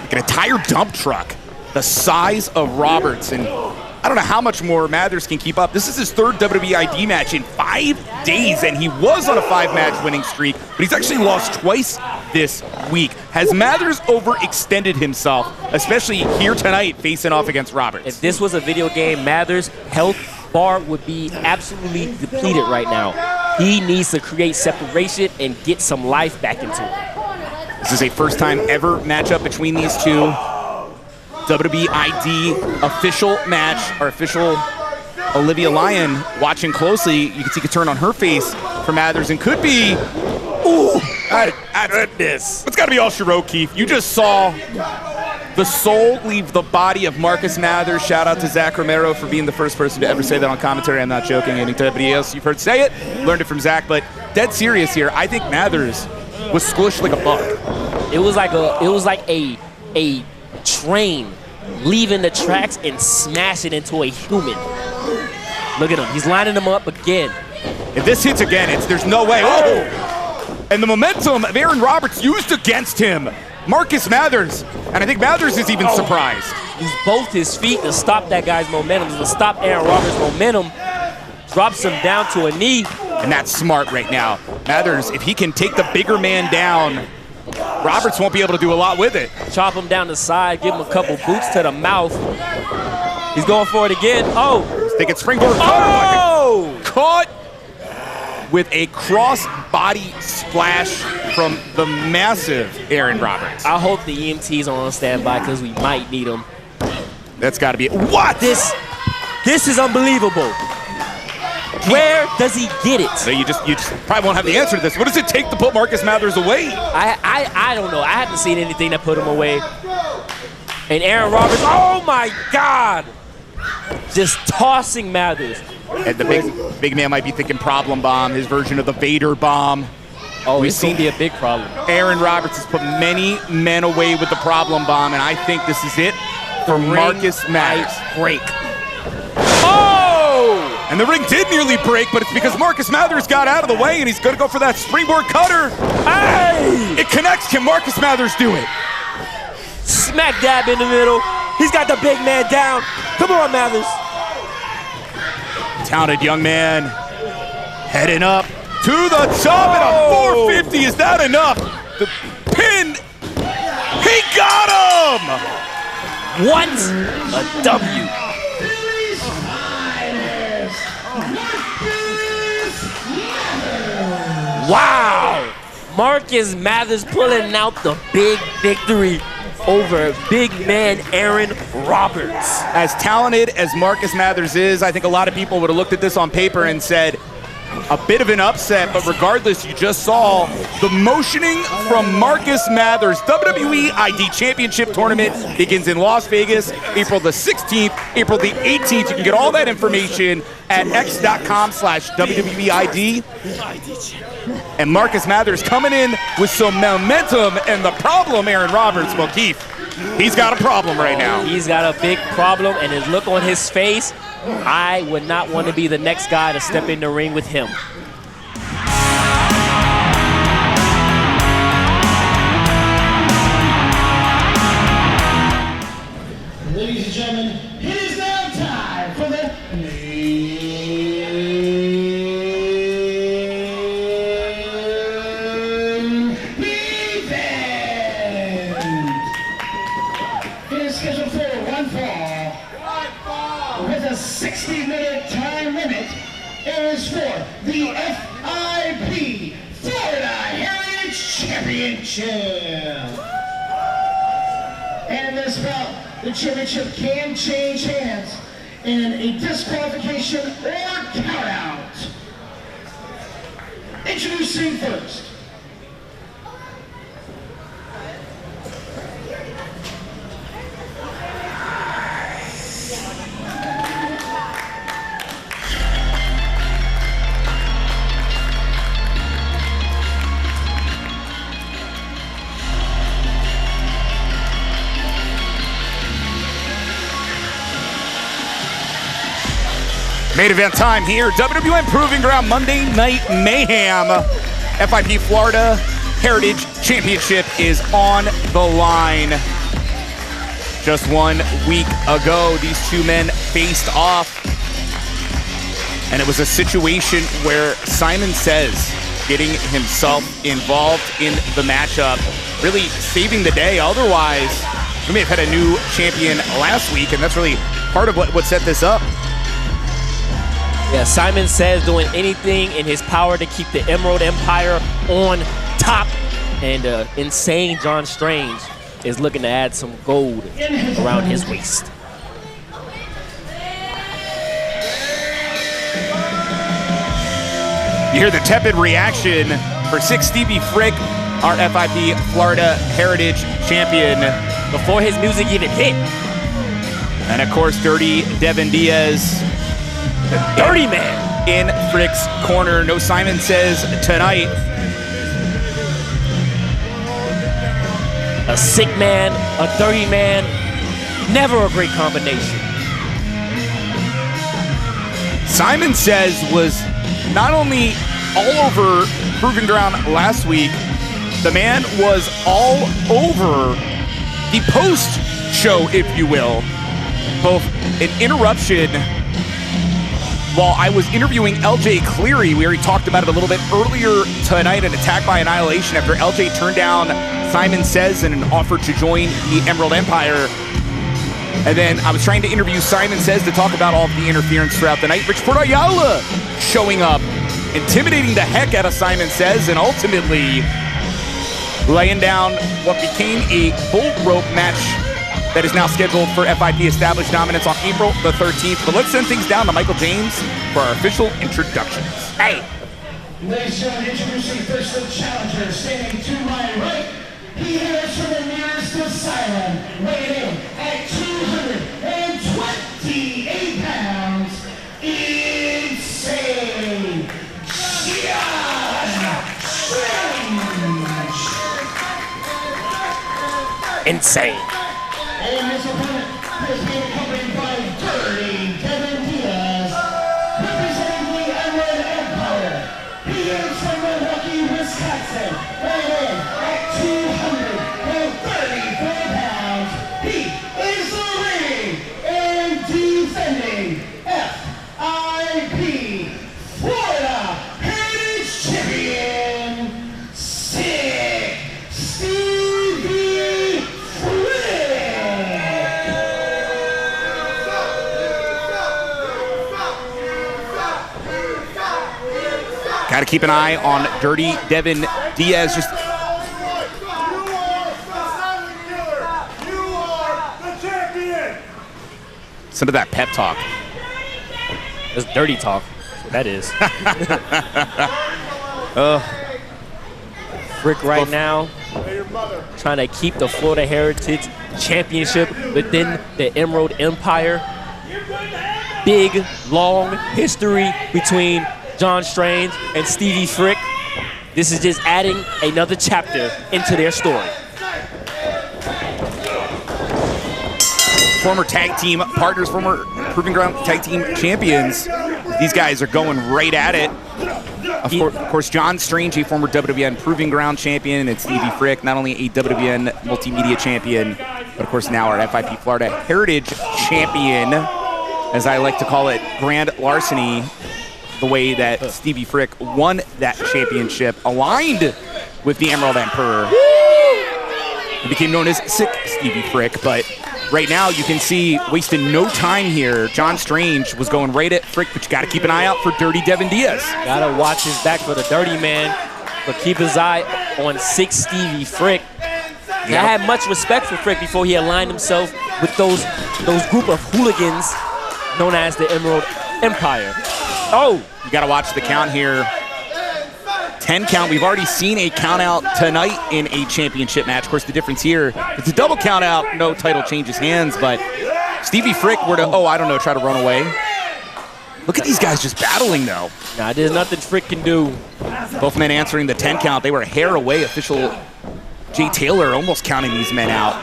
Like an entire dump truck. The size of Roberts, and I don't know how much more Mathers can keep up. This is his 3rd WWE ID match in 5 days, and he was on a 5-match winning streak, but he's actually lost twice this week. Has Mathers overextended himself, especially here tonight facing off against Roberts? If this was a video game, Mathers' health bar would be absolutely depleted right now. He needs to create separation and get some life back into it. This is a first-time ever matchup between these two. WWE ID official match, our official Olivia Lyon watching closely. You can see a turn on her face for Mathers, and could be, ooh, goodness. It's got to be all she wrote, Keef. You just saw the soul leave the body of Marcus Mathers. Shout out to Zach Romero for being the first person to ever say that on commentary. I'm not joking. Anybody else you've heard say it, learned it from Zach, but dead serious here. I think Mathers was squished like a bug. It was like a train leaving the tracks and smashing into a human. Look at him. He's lining them up again. If this hits again, there's no way. Oh! And the momentum of Aaron Roberts used against him. Marcus Mathers. And I think Mathers is even surprised. He's both his feet to stop that guy's momentum, to stop Aaron Roberts' momentum. Drops him down to a knee. And that's smart right now. Mathers, if he can take the bigger man down, Roberts won't be able to do a lot with it. Chop him down the side, give him a couple boots to the mouth. He's going for it again. Oh! Thinking springboard cutter. Oh! Caught with a cross-body splash from the massive Aaron Roberts. I hope the EMTs are on standby because we might need them. That's got to be it. What? This is unbelievable. Where does he get it? So you just probably won't have the answer to this. What does it take to put Marcus Mathers away? I don't know. I haven't seen anything that put him away. And Aaron Roberts, oh my God! Just tossing Mathers. And the big man might be thinking problem bomb, his version of the Vader bomb. Oh, it's going to be a big problem. Aaron Roberts has put many men away with the problem bomb, and I think this is it for Marcus Mathers. Break. Oh! And the ring did nearly break, but it's because Marcus Mathers got out of the way, and he's going to go for that springboard cutter. Hey! It connects. Can Marcus Mathers do it? Smack dab in the middle. He's got the big man down. Come on, Mathers. Talented young man. Heading up to the top at a 450. Is that enough? The pin. He got him! What? A W. Wow! Marcus Mathers pulling out the big victory over big man Aaron Roberts. As talented as Marcus Mathers is, I think a lot of people would have looked at this on paper and said, a bit of an upset, but regardless, you just saw the motioning from Marcus Mathers. WWE ID Championship Tournament begins in Las Vegas, April the 16th, April the 18th. You can get all that information at x.com/WWEID. And Marcus Mathers coming in with some momentum, and the problem, Aaron Roberts, well, Keef, he's got a problem right now. He's got a big problem, and his look on his face, I would not want to be the next guy to step in the ring with him. Ladies and gentlemen, it is now time for the It is scheduled for one fall with a 60-minute time limit. It is for the FIP Florida Heritage Championship. And in this bout, the championship can change hands in a disqualification or countout. Introducing first. Main event time here, WWN Proving Ground Monday Night Mayhem. FIP Florida Heritage Championship is on the line. Just 1 week ago, these two men faced off. And it was a situation where Simon Says getting himself involved in the matchup, really saving the day. Otherwise, we may have had a new champion last week, and that's really part of what set this up. Yeah, Simon Says doing anything in his power to keep the Emerald Empire on top. And insane John Strange is looking to add some gold around his waist. You hear the tepid reaction for Stevie Frick, our FIP Florida Heritage Champion. Before his music even hit. And of course, Dirty Devin Diaz. The Dirty Man. In Frick's corner. No Simon Says tonight. A sick man, a dirty man, never a great combination. Simon Says was not only all over Proving Ground last week, the man was all over the post-show, if you will. Both an interruption while I was interviewing LJ Cleary. We already talked about it a little bit earlier tonight, an attack by Annihilation after LJ turned down Simon Says and an offer to join the Emerald Empire. And then I was trying to interview Simon Says to talk about all of the interference throughout the night. Richard Ayala showing up, intimidating the heck out of Simon Says, and ultimately laying down what became a bull rope match that is now scheduled for FIP Established Dominance on April the 13th. But let's send things down to Michael James for our official introductions. Hey! Ladies and gentlemen, introducing first the challenger, standing to my right. He hails from the nearest asylum, weighing in at 228 pounds. Insane Challenge. Insane. And his opponent has been accompanied by Dirty Devin Diaz, representing the Emerald Empire. He is from Milwaukee, Wisconsin, weighing in at 234 pounds. He is the reigning and defending FIP Florida Heritage Champion, Sick Stevie Got to keep an eye on Dirty Devin Diaz. Just some of that pep talk. That's dirty talk. That is. Frick right now trying to keep the Florida Heritage Championship within the Emerald Empire. Big, long history between John Strange and Stevie Frick. This is just adding another chapter into their story. Former tag team partners, former Proving Ground tag team champions. These guys are going right at it. Of course, John Strange, a former WWN Proving Ground champion, and Stevie Frick, not only a WWN Multimedia champion, but of course now our FIP Florida Heritage champion, as I like to call it, grand larceny. The way that Stevie Frick won that championship, aligned with the Emerald Emperor. He became known as Sick Stevie Frick, but right now you can see, wasting no time here, John Strange was going right at Frick, but you got to keep an eye out for Dirty Devin Diaz. Got to watch his back for the Dirty Man, but keep his eye on Sick Stevie Frick. I had much respect for Frick before he aligned himself with those group of hooligans known as the Emerald Empire. Oh, you got to watch the count here. 10 count. We've already seen a count out tonight in a championship match. Of course, the difference here, it's a double count out, no title changes hands, but Stevie Frick were to, try to run away. Look at these guys just battling, though. Nah, there's nothing Frick can do. Both men answering the 10 count. They were a hair away. Official Jay Taylor almost counting these men out.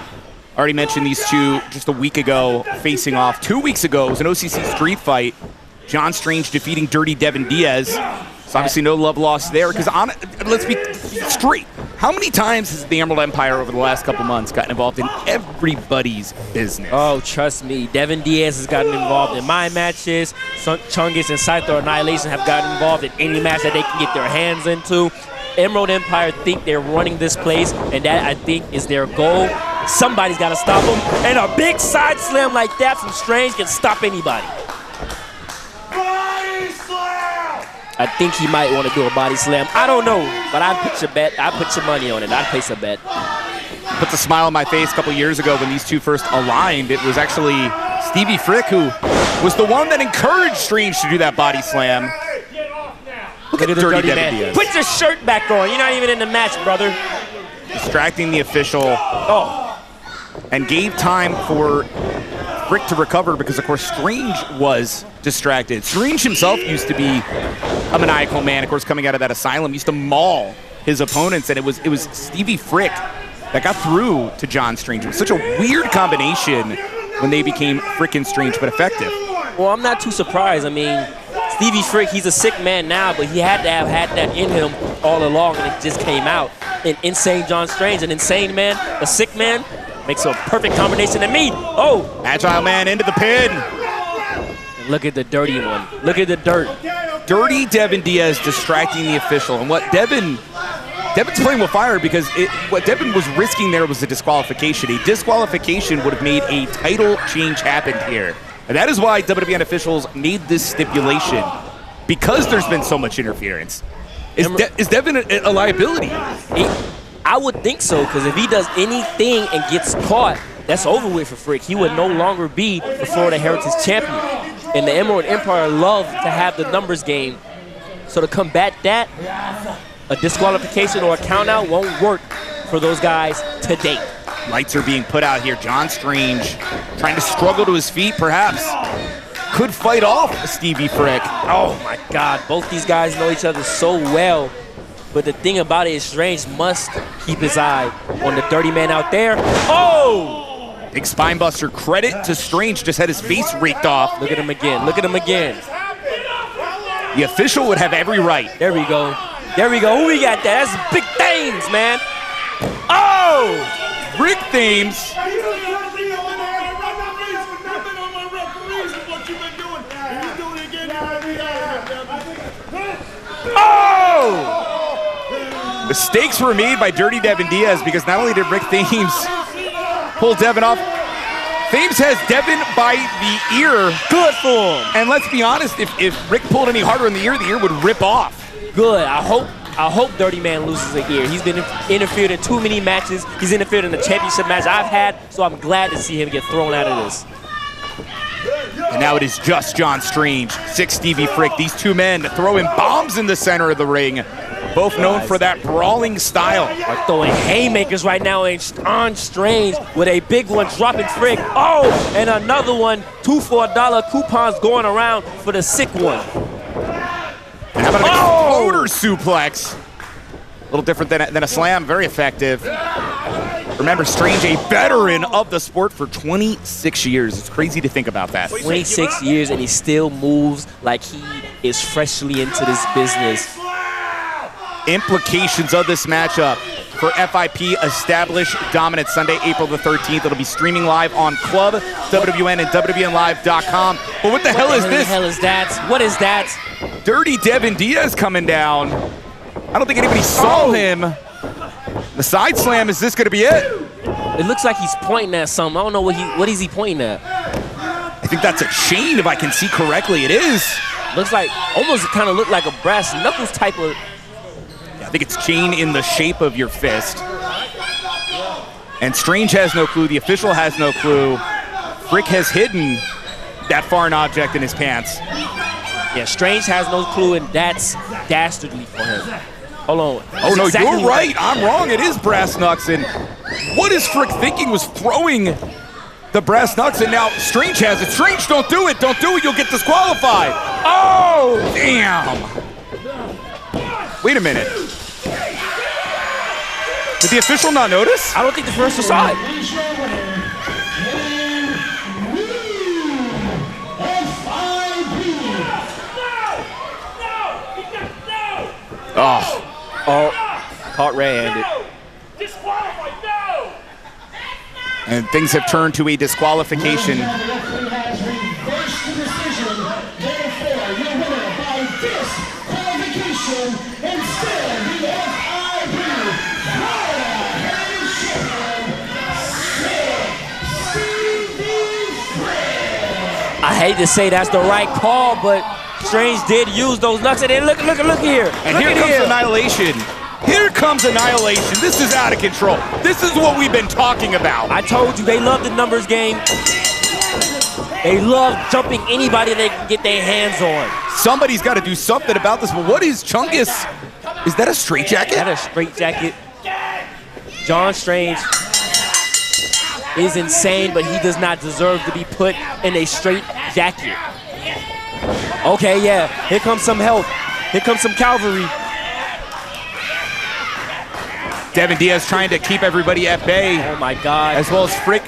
Already mentioned these two just a week ago facing off. 2 weeks ago, it was an OCC street fight. John Strange defeating Dirty Devin Diaz. So obviously no love lost there, because let's be straight. How many times has the Emerald Empire over the last couple months gotten involved in everybody's business? Oh, trust me. Devin Diaz has gotten involved in my matches. Chungus and Scyther Annihilation have gotten involved in any match that they can get their hands into. Emerald Empire think they're running this place, and that, I think, is their goal. Somebody's got to stop them, and a big side slam like that from Strange can stop anybody. I think he might want to do a body slam. I don't know, but I'd put your bet. I'd put your money on it. I'd place a bet. Puts a smile on my face a couple years ago when these two first aligned. It was actually Stevie Frick who was the one that encouraged Strange to do that body slam. Look at the Dirty Devin Diaz. Put your shirt back on. You're not even in the match, brother. Distracting the official. And gave time for Frick to recover because, of course, Strange was distracted. Strange himself used to be a maniacal man, of course, coming out of that asylum. He used to maul his opponents, and it was Stevie Frick that got through to John Strange. It was such a weird combination when they became frickin' Strange, but effective. Well, I'm not too surprised. I mean, Stevie Frick, he's a sick man now, but he had to have had that in him all along, and it just came out. An insane John Strange, an insane man, a sick man, makes a perfect combination to me. Oh! Agile man into the pin. And look at the dirty one. Look at the dirt. Dirty Devin Diaz distracting the official. And what Devin Devin's playing with fire because what Devin was risking there was a disqualification. A disqualification would have made a title change happen here. And that is why WWN officials made this stipulation, because there's been so much interference. Is Devin a liability? I would think so, because if he does anything and gets caught, that's over with for Frick. He would no longer be the Florida Heritage Champion. And the Emerald Empire love to have the numbers game. So to combat that, a disqualification or a countout won't work for those guys to date. Lights are being put out here. John Strange trying to struggle to his feet, perhaps. Could fight off Stevie Frick. Oh my God, both these guys know each other so well. But the thing about it is Strange must keep his eye on the dirty man out there. Oh! Big spine buster. Credit to Strange, just had his face raked off. Look at him again, look at him again. The official would have every right. There we go. There we go. Who we got there? That's big things, man. Oh! Rick Thames. Oh! Mistakes were made by Dirty Devin Diaz because not only did Rick Thames pull Devin off, Thames has Devin by the ear. Good for him. And let's be honest, if Rick pulled any harder in the ear would rip off. Good. I hope Dirty Man loses an ear. He's been interfered in too many matches. He's interfered in the championship match I've had, so I'm glad to see him get thrown out of this. And now it is just John Strange, 6 Stevie Frick. These two men throwing bombs in the center of the ring, both known for that brawling style. Are throwing haymakers right now on Strange with a big one dropping Frick. Oh, and another one, 2 for $1 coupons going around for the sick one. And how about an exploder suplex? A little different than a slam, very effective. Remember, Strange, a veteran of the sport for 26 years. It's crazy to think about that. 26 years and he still moves like he is freshly into this business. Implications of this matchup for FIP Established Dominance Sunday, April the 13th. It'll be streaming live on Club, WWN, and WWNLive.com. But what the hell is this? What the hell is that? What is that? Dirty Devin Diaz coming down. I don't think anybody saw him. The side slam, is this going to be it? It looks like he's pointing at something. I don't know what is he pointing at. I think that's a chain, if I can see correctly. It is. Looks like, almost kind of looked like a brass knuckles type of. I think it's chain in the shape of your fist. And Strange has no clue. The official has no clue. Frick has hidden that foreign object in his pants. Yeah, Strange has no clue, and that's dastardly for him. Hold on. Oh, no, exactly you're right. I'm wrong. It is brass knucks. And what is Frick thinking was throwing the brass knucks, and now Strange has it. Strange, don't do it. Don't do it. You'll get disqualified. Oh, damn. Wait a minute. Did the official not notice? I don't think the first one saw it. Oh, caught red-handed. Disqualified, no! And things have turned to a disqualification. I hate to say that's the right call, but Strange did use those knucks. And then look here. And here comes Annihilation. Here comes Annihilation. This is out of control. This is what we've been talking about. I told you, they love the numbers game. They love jumping anybody they can get their hands on. Somebody's got to do something about this. But what is Chungus? Is that a straitjacket? That a straitjacket. John Strange is insane, but he does not deserve to be put in a straitjacket. Okay, yeah, here comes some help. Here comes some cavalry. Devin Diaz trying to keep everybody at bay. Oh my God. As well as Frick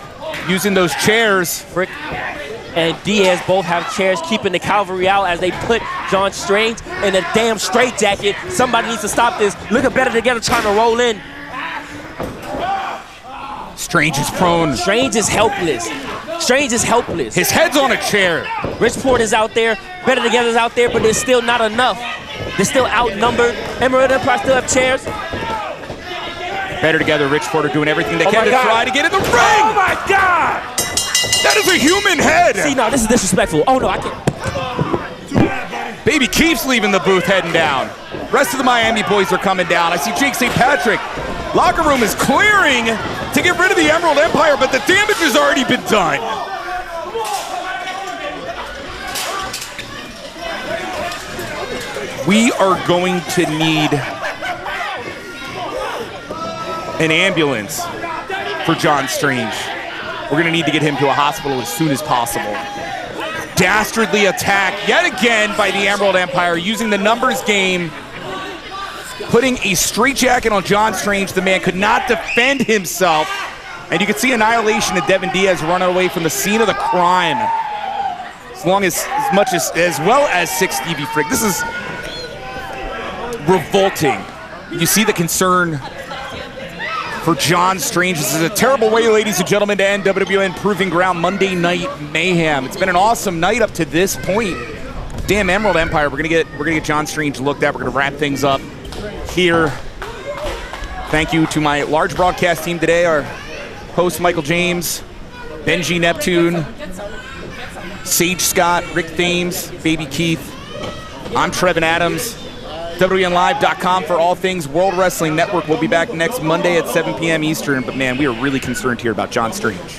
using those chairs. Frick and Diaz both have chairs keeping the cavalry out as they put John Strange in a damn straitjacket. Somebody needs to stop this. Look at Better Together trying to roll in. Strange is prone. Strange is helpless. Strange is helpless. His head's on a chair. Richport is out there. Better Together's out there, but there's still not enough. They're still outnumbered. Emerald Empire still have chairs. better together. Rich Porter doing everything they Oh can my to God. try to get in the ring. Oh my God! That is a human head. See, no, this is disrespectful. Oh no, I can't. Baby Keef's leaving the booth, heading down. Rest of the Miami boys are coming down. I see Jake St. Patrick. Locker room is clearing to get rid of the Emerald Empire, but the damage has already been done. We are going to need an ambulance for John Strange. We're going to need to get him to a hospital as soon as possible. Dastardly attack yet again by the Emerald Empire, using the numbers game, putting a straitjacket on John Strange. The man could not defend himself. And you can see Annihilation and Devin Diaz running away from the scene of the crime. As well as 6 Stevie Frigg. This is revolting. You see the concern for John Strange. This is a terrible way, ladies and gentlemen, to end WWN Proving Ground Monday Night Mayhem. It's been an awesome night up to this point. Damn Emerald Empire. We're gonna get John Strange looked at. We're gonna wrap things up here. Thank you to my large broadcast team today. Our host Michael James, Benji Neptune, Sage Scott, Rick Thames, Baby Keef. I'm Trevin Adams. WWNLive.com for all things World Wrestling Network. We'll be back next Monday at 7 p.m. Eastern. But man, we are really concerned here about John Strange.